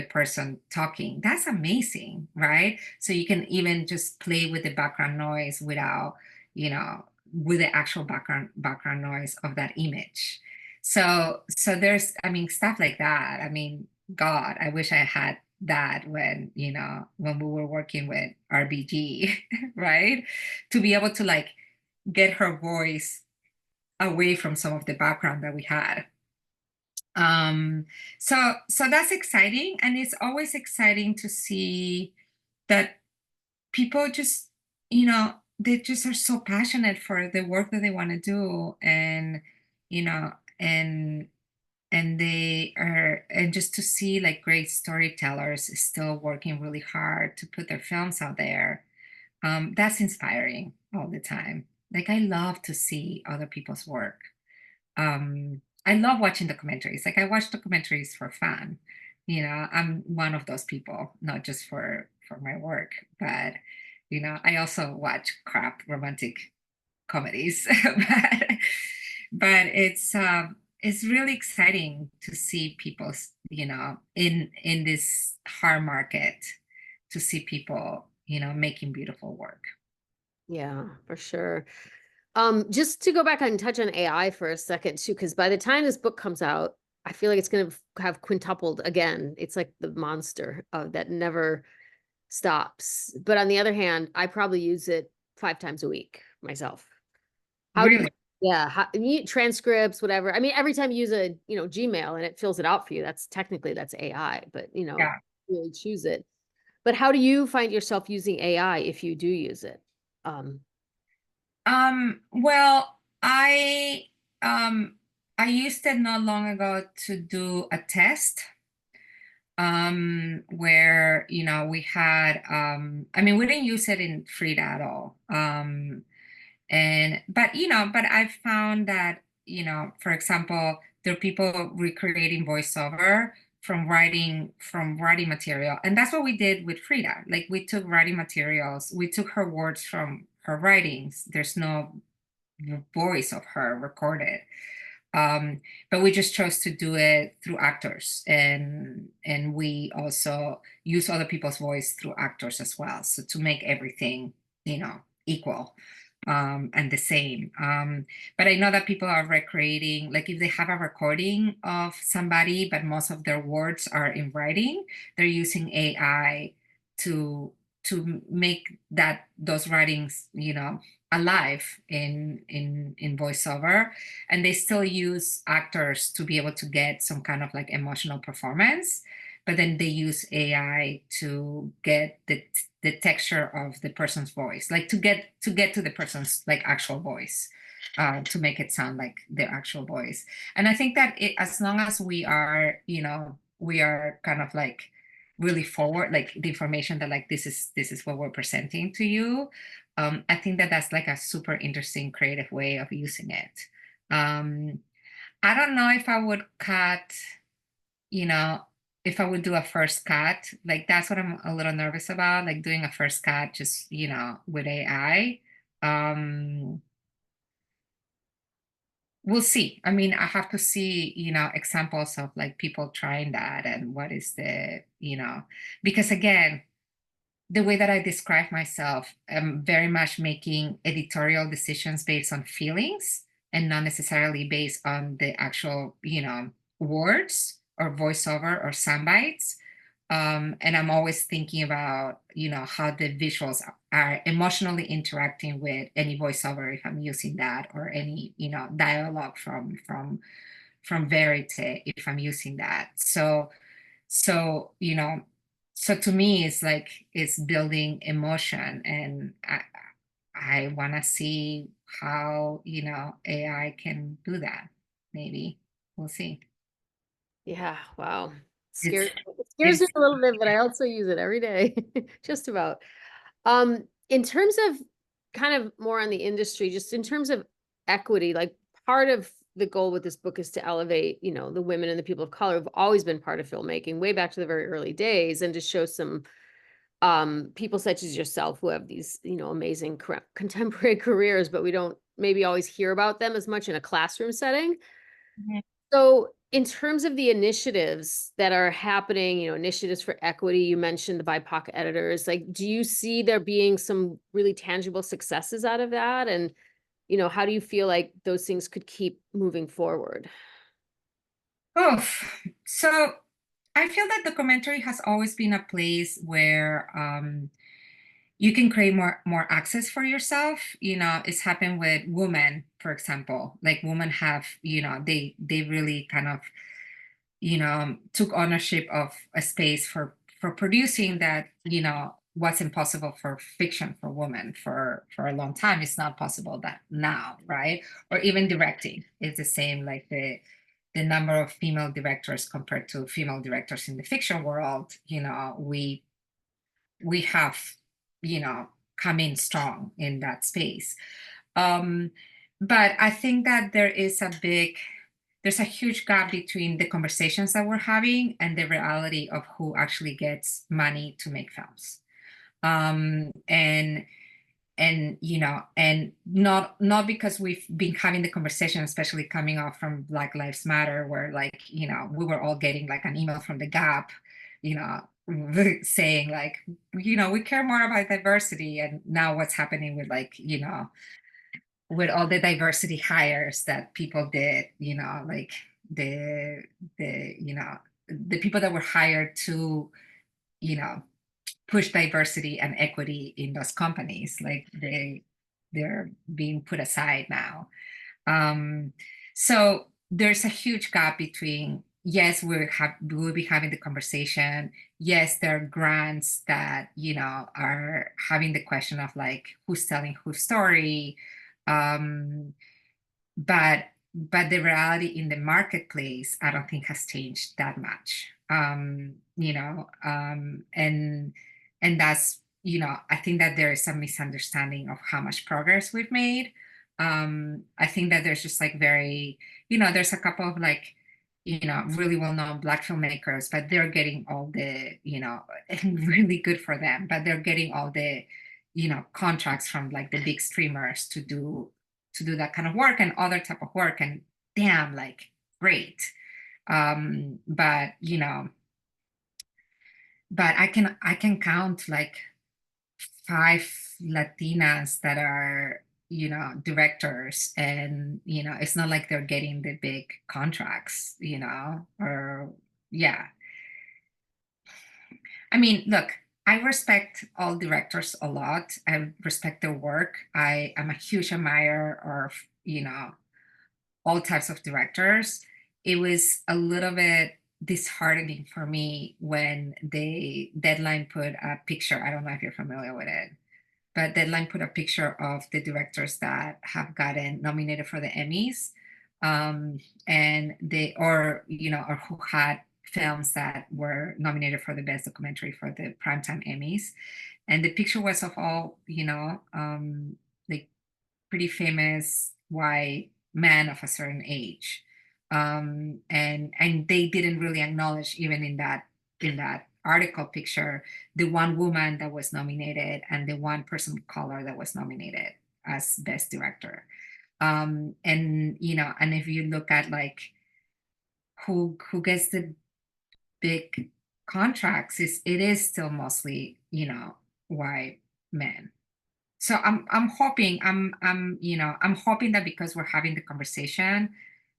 person talking. That's amazing, right? So you can even just play with the background noise without, with the actual background noise of that image. So there's, I mean, stuff like that. I mean, God, I wish I had that when we were working with RBG, right? To be able to like get her voice away from some of the background that we had. um so that's exciting, and it's always exciting to see that people just, they just are so passionate for the work that they want to do, and you know and they are, and just to see like great storytellers still working really hard to put their films out there. That's inspiring all the time. Like I love to see other people's work. I love watching documentaries. Like I watch documentaries for fun. I'm one of those people, not just for my work, but I also watch crap romantic comedies. But it's really exciting to see people, in this hard market, to see people, making beautiful work. Yeah, for sure. Just to go back and touch on AI for a second too, because by the time this book comes out, I feel like it's going to have quintupled again. It's like the monster that never stops. But on the other hand, I probably use it 5 times a week myself. How do you, Really? yeah, transcripts, whatever. I mean, every time you use Gmail and it fills it out for you, that's AI, but Yeah. really choose it. But how do you find yourself using AI if you do use it? Um, Well, I used it not long ago to do a test, where we had, I mean, we didn't use it in Frida at all. And but I found that, for example, there are people recreating voiceover from writing material, and that's what we did with Frida. Like we took writing materials, we took her words from her writings. There's no voice of her recorded, um, but we just chose to do it through actors, and we also use other people's voice through actors as well, so to make everything equal, and the same. But I know that people are recreating, like if they have a recording of somebody but most of their words are in writing, they're using AI to make those writings alive in voiceover, and they still use actors to be able to get some kind of like emotional performance, but then they use AI to get the texture of the person's voice, like to get to the person's like actual voice, to make it sound like their actual voice. And I think that as long as we are kind of like really forward, like the information that like this is what we're presenting to you, I think that that's like a super interesting creative way of using it. um I don't know if I would cut, you know, if I would do a first cut. Like that's what I'm a little nervous about, like doing a first cut just, with AI. Um, we'll see. I mean, I have to see, examples of like people trying that and what is because again, the way that I describe myself, I'm very much making editorial decisions based on feelings and not necessarily based on the actual, words or voiceover or sound bites. And I'm always thinking about, how the visuals are emotionally interacting with any voiceover if I'm using that, or any, dialogue from Verite if I'm using that. So so to me it's like it's building emotion, and I want to see how AI can do that. Maybe we'll see. Yeah, wow. it's It scares me it's a little bit, but I also use it every day, just about. In terms of kind of more on the industry, just in terms of equity, like part of the goal with this book is to elevate, the women and the people of color who've always been part of filmmaking way back to the very early days, and to show some people such as yourself who have these, amazing contemporary careers, but we don't maybe always hear about them as much in a classroom setting. Mhm. So, in terms of the initiatives that are happening, initiatives for equity, you mentioned the BIPOC editors. Like, do you see there being some really tangible successes out of that? And, how do you feel like those things could keep moving forward? Oh, so I feel that documentary has always been a place where you can create more access for yourself. It's happened with women, for example. Like women have, they really kind of took ownership of a space for producing that wasn't possible for fiction for women for a long time. It's not possible that now, right? Or even directing, it's the same. Like the number of female directors compared to female directors in the fiction world, we have come in strong in that space. um but I think that there's a huge gap between the conversations that we're having and the reality of who actually gets money to make films. And not because we've been having the conversation, especially coming off from Black Lives Matter, where like we were all getting like an email from the Gap, you know saying like we care more about diversity. And now what's happening with like with all the diversity hires that people did, like the the people that were hired to you know push diversity and equity in those companies, like they're being put aside now. um so there's a huge gap between, yes, we'll be having the conversation. Yes, there are grants that are having the question of like who's telling whose story. um but the reality in the marketplace, I don't think has changed that much. And that's, I think that there is some misunderstanding of how much progress we've made. I think that there's just like there's a couple of like really well-known Black filmmakers, but they're getting all the and really good for them, but they're getting all the contracts from like the big streamers to do that kind of work and other type of work. And damn, like great. But I can count like 5 Latinas that are directors, and it's not like they're getting the big contracts, or yeah. I mean, look, I respect all directors a lot. I respect their work. I am a huge admirer of all types of directors. It was a little bit disheartening for me when they Deadline put a picture. I don't know if you're familiar with it, but Deadline put a picture of the directors that have gotten nominated for the Emmys, and they or who had films that were nominated for the best documentary for the primetime Emmys. And the picture was of all like pretty famous white men of a certain age. And they didn't really acknowledge, even in that article picture, the one woman that was nominated and the one person of color that was nominated as best director. And and if you look at like who gets the big contracts, it is still mostly white men. So I'm hoping I'm hoping that because we're having the conversation,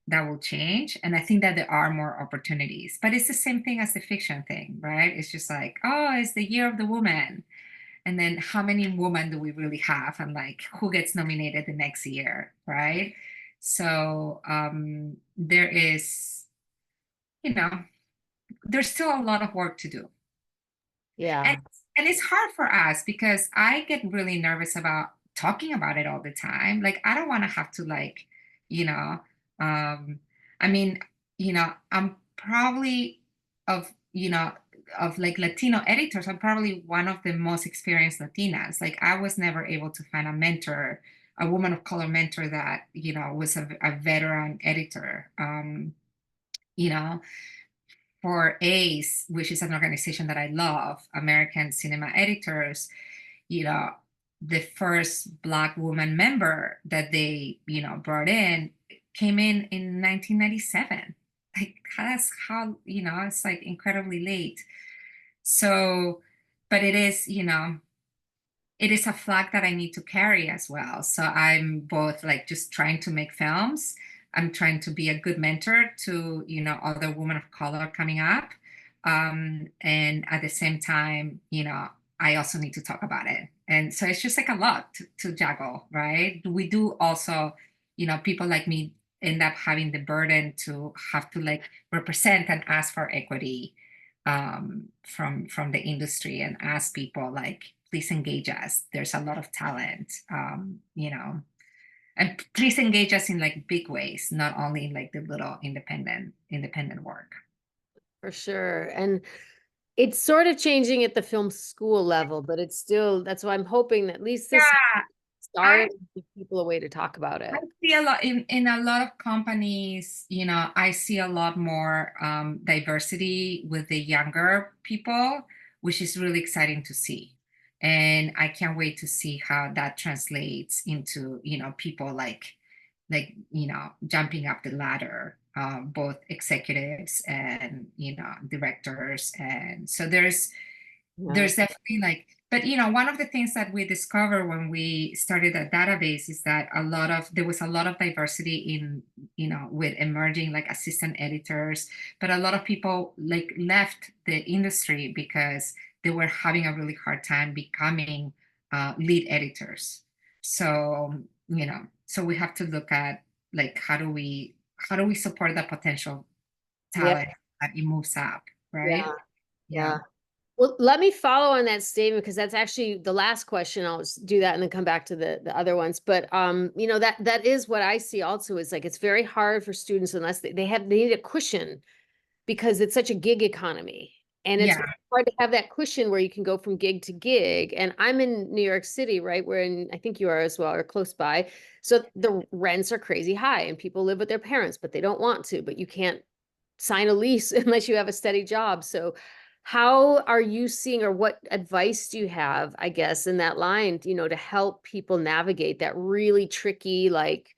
that will change. And I think that there are more opportunities. But it's the same thing as the fiction thing, right? It's just like, oh, it's the year of the woman. And then how many women do we really have? And like who gets nominated the next year, right? So there is, there's still a lot of work to do. Yeah. And it's hard for us because I get really nervous about talking about it all the time. Like I don't want to have to like, you know, um, I mean, I'm probably of, of like Latino editors, I'm probably one of the most experienced Latinas. Like I was never able to find a mentor, a woman of color mentor that, was a veteran editor. You know, for ACE, which is an organization that I love, American Cinema Editors, you know, the first Black woman member that they, brought in came in 1997. Like that's how, it's like incredibly late. So, but it is a flag that I need to carry as well. So I'm both like just trying to make films. I'm trying to be a good mentor to, other women of color coming up. And at the same time, I also need to talk about it. And so it's just like a lot to juggle, right? We do also, people like me end up having the burden to have to like represent and ask for equity from the industry and ask people like, please engage us. There's a lot of talent, and please engage us in like big ways, not only in like the little independent work. For sure. And it's sort of changing at the film school level, but it's still, that's why I'm hoping that at least this Yeah, I start give people a way to talk about I it. see a lot in a lot of companies, I see a lot more diversity with the younger people, which is really exciting to see. And I can't wait to see how that translates into, people like jumping up the ladder, both executives and, directors. And so Yeah. there's definitely like, but one of the things that we discovered when we started a database is that there was a lot of diversity in, with emerging like assistant editors, but a lot of people like left the industry because they were having a really hard time becoming lead editors. So so we have to look at like how do we support that potential Yeah. talent that it moves up, Yeah. right? Yeah. Yeah. Well, let me follow on that statement because that's actually the last question. I'll just do that and then come back to the other ones. But that is what I see also is like it's very hard for students unless they need a cushion because it's such a gig economy. And it's Yeah. really hard to have that cushion where you can go from gig to gig. And I'm in New York City, right? Where I think you are as well, or close by. So the rents are crazy high and people live with their parents, but they don't want to, but you can't sign a lease unless you have a steady job. So how are you seeing, or what advice do you have, I guess, in that line, to help people navigate that really tricky, like,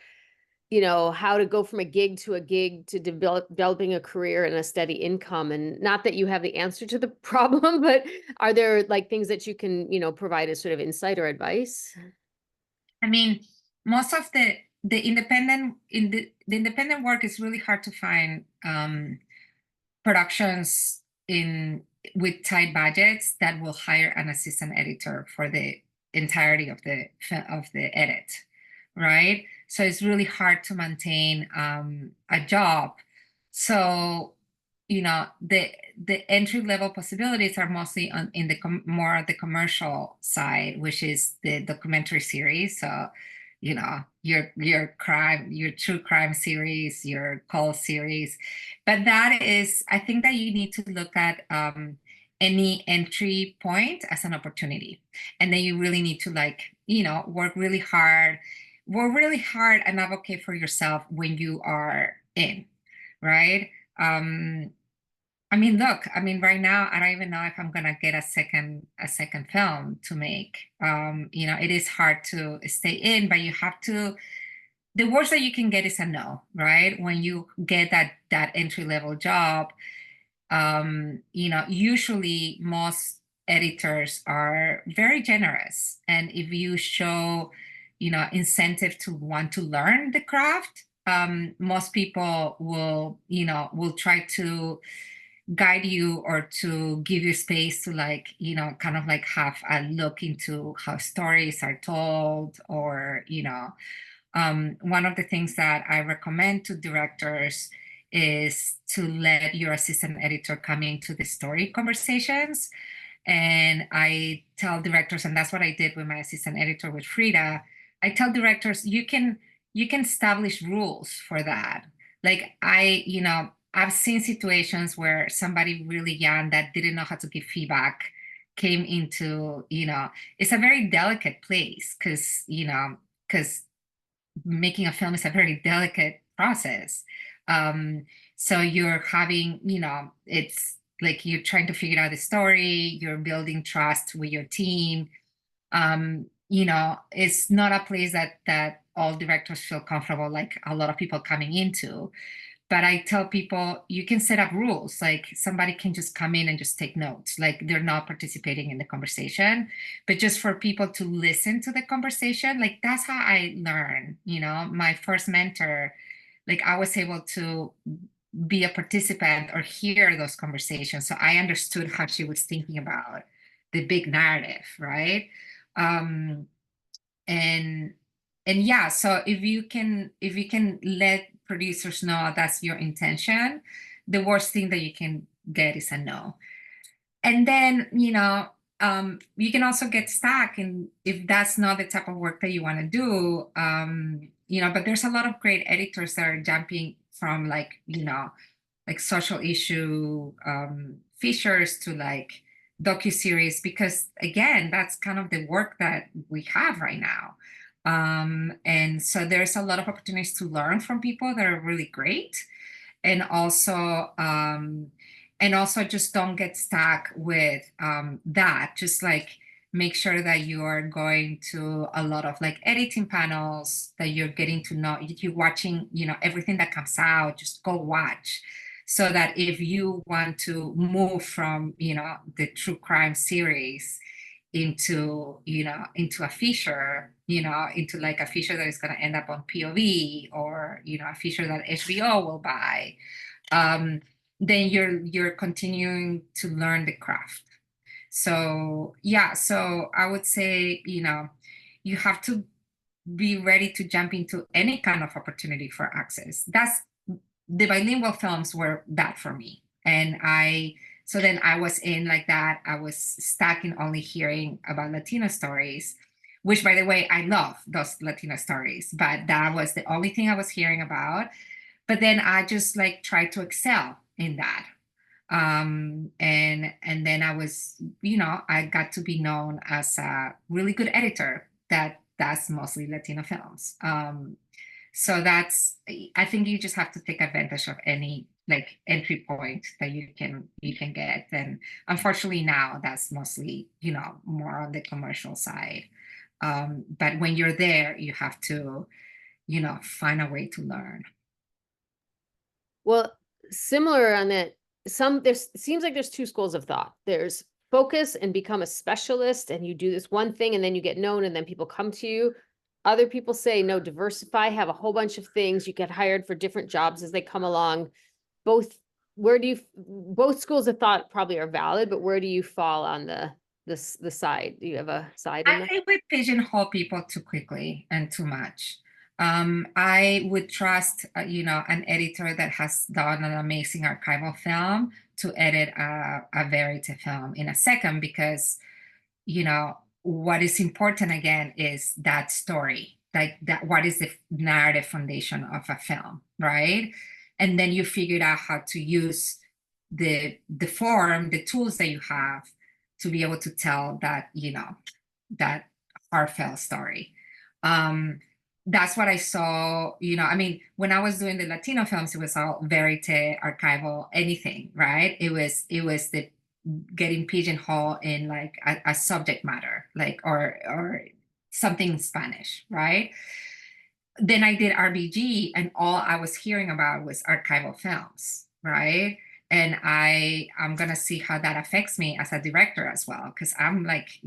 how to go from a gig to developing a career and a steady income? And not that you have the answer to the problem, but are there like things that you can, provide as sort of insight or advice? I mean, most of the the independent work is really hard to find productions in with tight budgets that will hire an assistant editor for the entirety of the edit, right? So it's really hard to maintain a job. So the entry level possibilities are mostly in the more of the commercial side, which is the documentary series. So your true crime series, your call series. But that is, I think that you need to look at any entry point as an opportunity, and then you really need to like work really hard and advocate for yourself when you are in. right? I mean, look, I mean, right now, I don't even know if I'm gonna get a second film to make. You know, it is hard to stay in, but you have to. The worst that you can get is a no, right? When you get that entry level job, you know, usually most editors are very generous, and if you show, you know, incentive to want to learn the craft, most people will, you know, will try to guide you or to give you space to, like, you know, kind of like have a look into how stories are told, or, you know, one of the things that I recommend to directors is to let your assistant editor come into the story conversations. And I tell directors, and that's what I did with my assistant editor with Frida. I tell directors, you can establish rules for that. Like, you know, I've seen situations where somebody really young that didn't know how to give feedback came into, you know, it's a very delicate place, because, you know, because making a film is a very delicate process. Um, so you're having, you know, it's like you're trying to figure out the story, you're building trust with your team. You know, it's not a place that all directors feel comfortable, like a lot of people coming into. But I tell people, you can set up rules, like somebody can just come in and just take notes, like they're not participating in the conversation, but just for people to listen to the conversation. Like, that's how I learn. You know, my first mentor, like, I was able to be a participant or hear those conversations, so I understood how she was thinking about the big narrative, right? um and and yeah, so if you can let producers know that's your intention, the worst thing that you can get is a no. And then, you know, you can also get stuck, and if that's not the type of work that you want to do, you know, but there's a lot of great editors that are jumping from, like, you know, like social issue features to like docu-series, because again, that's kind of the work that we have right now. And so there's a lot of opportunities to learn from people that are really great. And also, just don't get stuck with that. Just like, make sure that you are going to a lot of like editing panels, that you're getting to know, you're watching, you know, everything that comes out. Just go watch, so that if you want to move from, you know, the true crime series into, you know, into a feature, you know, into like a feature that is going to end up on POV, or, you know, a feature that HBO will buy, then you're continuing to learn the craft. So yeah, so I would say, you know, you have to be ready to jump into any kind of opportunity for access. That's the bilingual films were that for me. And so then I was in like that. I was stuck in only hearing about Latino stories, which, by the way, I love those Latino stories, but that was the only thing I was hearing about. But then I just like tried to excel in that. And then I was, you know, I got to be known as a really good editor that does mostly Latino films. So that's, I think you just have to take advantage of any like entry point that you can get. And unfortunately now that's mostly, you know, more on the commercial side. But when you're there, you have to, you know, find a way to learn. Well, similar on that, there's it seems like there's two schools of thought. There's focus and become a specialist, and you do this one thing and then you get known and then people come to you. Other people say no, diversify, have a whole bunch of things. You get hired for different jobs as they come along. Both, both schools of thought probably are valid, but where do you fall on the side? Do you have a side in I that? think we pigeonhole people too quickly and too much. I would trust, you know, an editor that has done an amazing archival film to edit a verite film in a second, because, you know, what is important again is that story, like that, what is the narrative foundation of a film, right? And then you figured out how to use the form, the tools that you have to be able to tell that, you know, that heartfelt story. Um, that's what I saw, I mean, when I was doing the Latino films, it was all verite, archival, anything, right? It was the getting pigeonholed in like a subject matter, like or something in Spanish, right? Then I did RBG, and all I was hearing about was archival films, right? And I'm gonna see how that affects me as a director as well, because I'm like,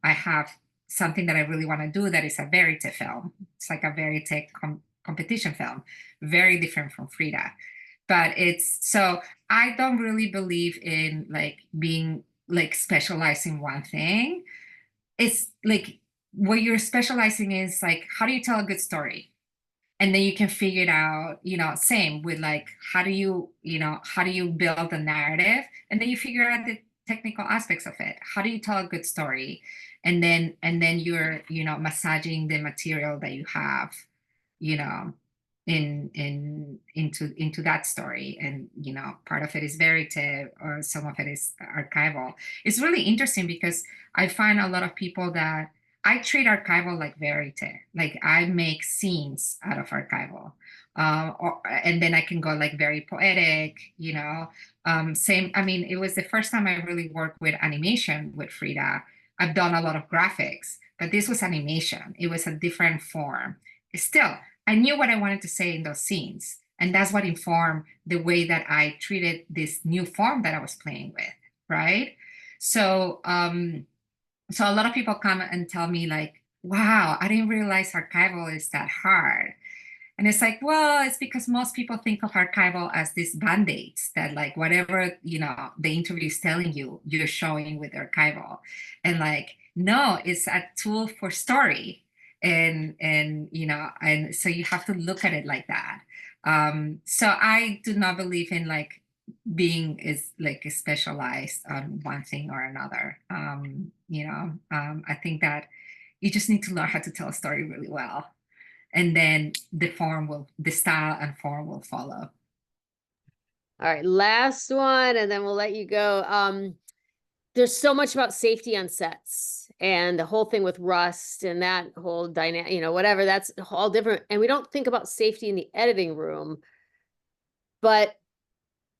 I have something that I really want to do that is a verite film. It's like a verite competition film, very different from Frida. But it's so I don't really believe in like being like specialized in one thing. It's like what you're specializing is like, how do you tell a good story? And then you can figure it out, same with like, how do you build a narrative? And then you figure out the technical aspects of it. How do you tell a good story? And then you're, massaging the material that you have, you know, into that story. And part of it is verite, or some of it is archival. It's really interesting because I find a lot of people that I treat archival like verite, like I make scenes out of archival. And then I can go like very poetic, same. I mean, it was the first time I really worked with animation with Frida. I've done a lot of graphics, but this was animation. It was a different form. Still, I knew what I wanted to say in those scenes. And that's what informed the way that I treated this new form that I was playing with, right? So, so a lot of people come and tell me like, wow, I didn't realize archival is that hard. And it's like, well, it's because most people think of archival as these band-aids that like whatever, the interview is telling you, you're showing with archival. And like, no, it's a tool for story. And so you have to look at it like that. So I do not believe in like being is like specialized on one thing or another. I think that you just need to learn how to tell a story really well, and then the style and form will follow. All right, last one, and then we'll let you go. There's so much about safety on sets and the whole thing with rust and that whole dynamic, whatever, that's all different. And we don't think about safety in the editing room, but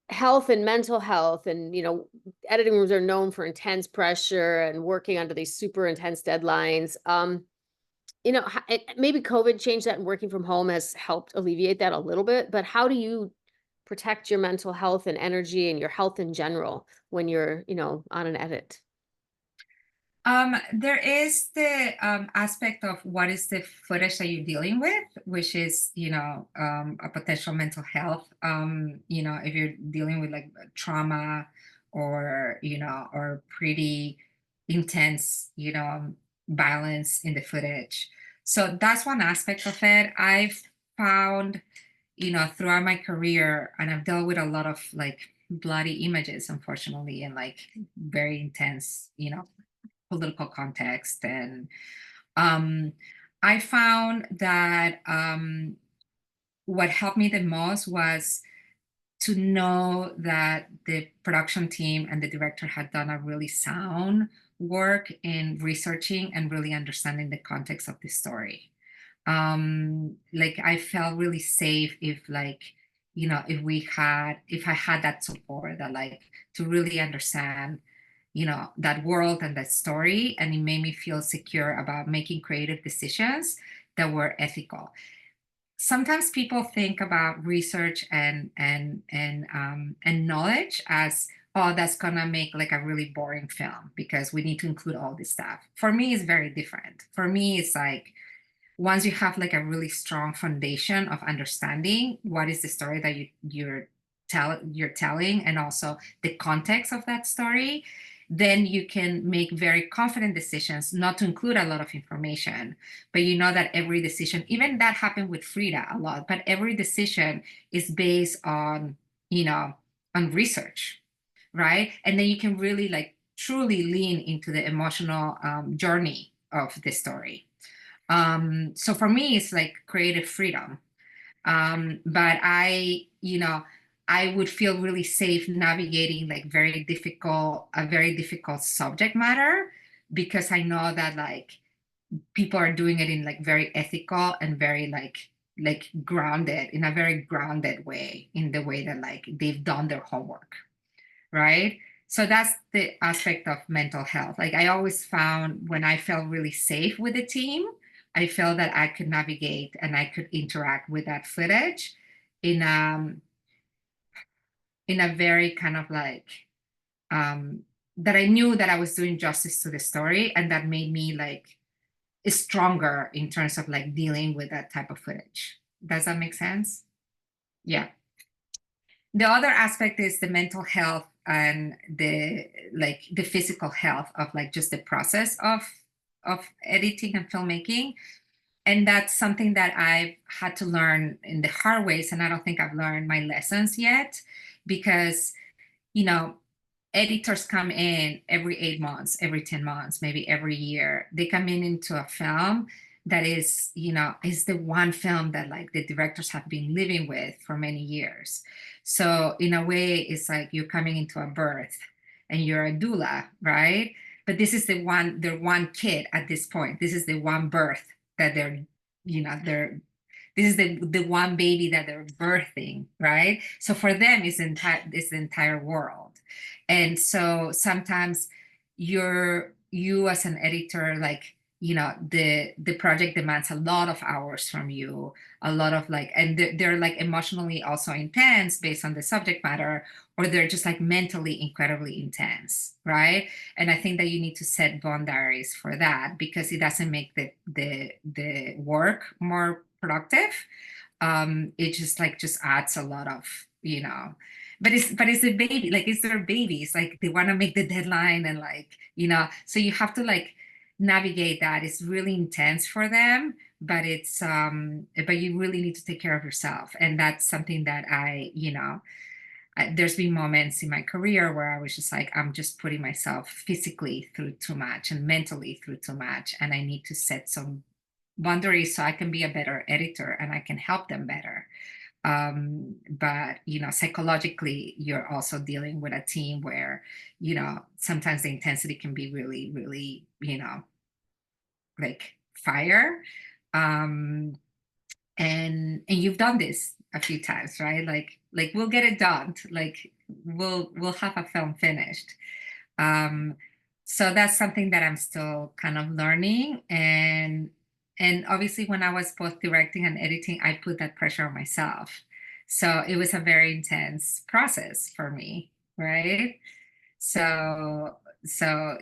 health and mental health and, editing rooms are known for intense pressure and working under these super intense deadlines. Maybe COVID changed that and working from home has helped alleviate that a little bit, but how do you protect your mental health and energy and your health in general when you're, on an edit? There is the aspect of what is the footage that you're dealing with, which is, a potential mental health. If you're dealing with like trauma or pretty intense, violence in the footage. So that's one aspect of it. I've found, throughout my career, and I've dealt with a lot of like bloody images, unfortunately, and like very intense, political context. And um, I found that what helped me the most was to know that the production team and the director had done a really sound work in researching and really understanding the context of the story. Like I felt really safe if like, if I had that support that like to really understand that world and that story, and it made me feel secure about making creative decisions that were ethical. Sometimes people think about research and knowledge as, oh, that's gonna make like a really boring film because we need to include all this stuff. For me, it's very different. For me, it's like once you have like a really strong foundation of understanding what is the story that you're telling, and also the context of that story, then you can make very confident decisions not to include a lot of information. But you know that every decision, even that happened with Frida a lot, but every decision is based on, on research, right? And then you can really like truly lean into the emotional journey of the story. So for me, it's like creative freedom. But I would feel really safe navigating like a very difficult subject matter, because I know that like people are doing it in like very ethical and very like grounded, in a very grounded way, in the way that like they've done their homework, right? So that's the aspect of mental health. Like I always found when I felt really safe with the team, I felt that I could navigate and I could interact with that footage in in a very kind of like um that I knew that I was doing justice to the story, and that made me like stronger in terms of like dealing with that type of footage. Does that make sense? Yeah. The other aspect is the mental health and the physical health of like just the process of editing and filmmaking. And that's something that I've had to learn in the hard ways, and I don't think I've learned my lessons yet, because you know, editors come in every 8 months, every 10 months, maybe every year. They come in into a film that is, is the one film that like the directors have been living with for many years. So in a way, it's like you're coming into a birth and you're a doula, right? But this is their one kid at this point. This is the one birth that they're this is the one baby that they're birthing, right? So for them it's the entire world. And so sometimes you as an editor, like, the project demands a lot of hours from you, a lot of like, and they're like emotionally also intense based on the subject matter, or they're just like mentally incredibly intense, right? And I think that you need to set boundaries for that, because it doesn't make the work more productive. It just adds a lot of, but it's a baby, like it's their babies, like they want to make the deadline, and like, so you have to like navigate that. It's really intense for them, but but you really need to take care of yourself. And that's something that there's been moments in my career where I was just like, I'm just putting myself physically through too much and mentally through too much, and I need to set some boundaries so I can be a better editor and I can help them better. But psychologically, you're also dealing with a team where sometimes the intensity can be really, really, like fire. um and you've done this a few times, right? Like we'll get it done, like we'll have a film finished. um so that's something that I'm still kind of learning. And obviously when I was both directing and editing, I put that pressure on myself, so it was a very intense process for me, right? So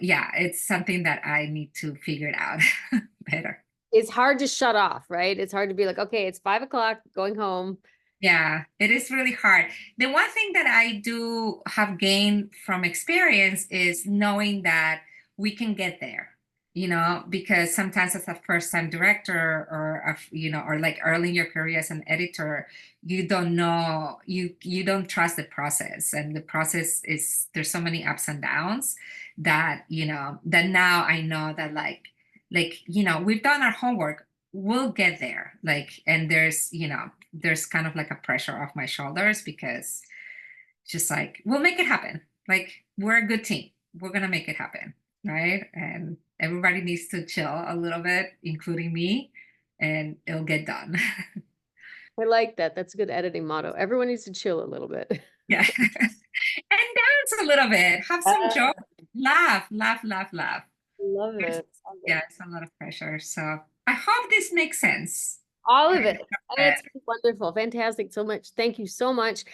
yeah, it's something that I need to figure it out better. It's hard to shut off, right? It's hard to be like, okay, it's 5 o'clock, going home. Yeah, it is really hard. The one thing that I do have gained from experience is knowing that we can get there, because sometimes as a first time director, or like early in your career as an editor, you don't know, you don't trust the process. And the process is, there's so many ups and downs that, that now I know that we've done our homework, we'll get there. Like, and there's kind of like a pressure off my shoulders, because just like, we'll make it happen. Like, we're a good team. We're going to make it happen. Right. And everybody needs to chill a little bit, including me, and it'll get done. I like that. That's a good editing motto. Everyone needs to chill a little bit. Yeah. And dance a little bit, have some I joy, laugh, laugh, laugh, laugh. love There's, it. Love yeah, it. it's a lot of pressure. So I hope this makes sense. All A of it. little And bit. it's wonderful. Fantastic. So much. Thank you so much.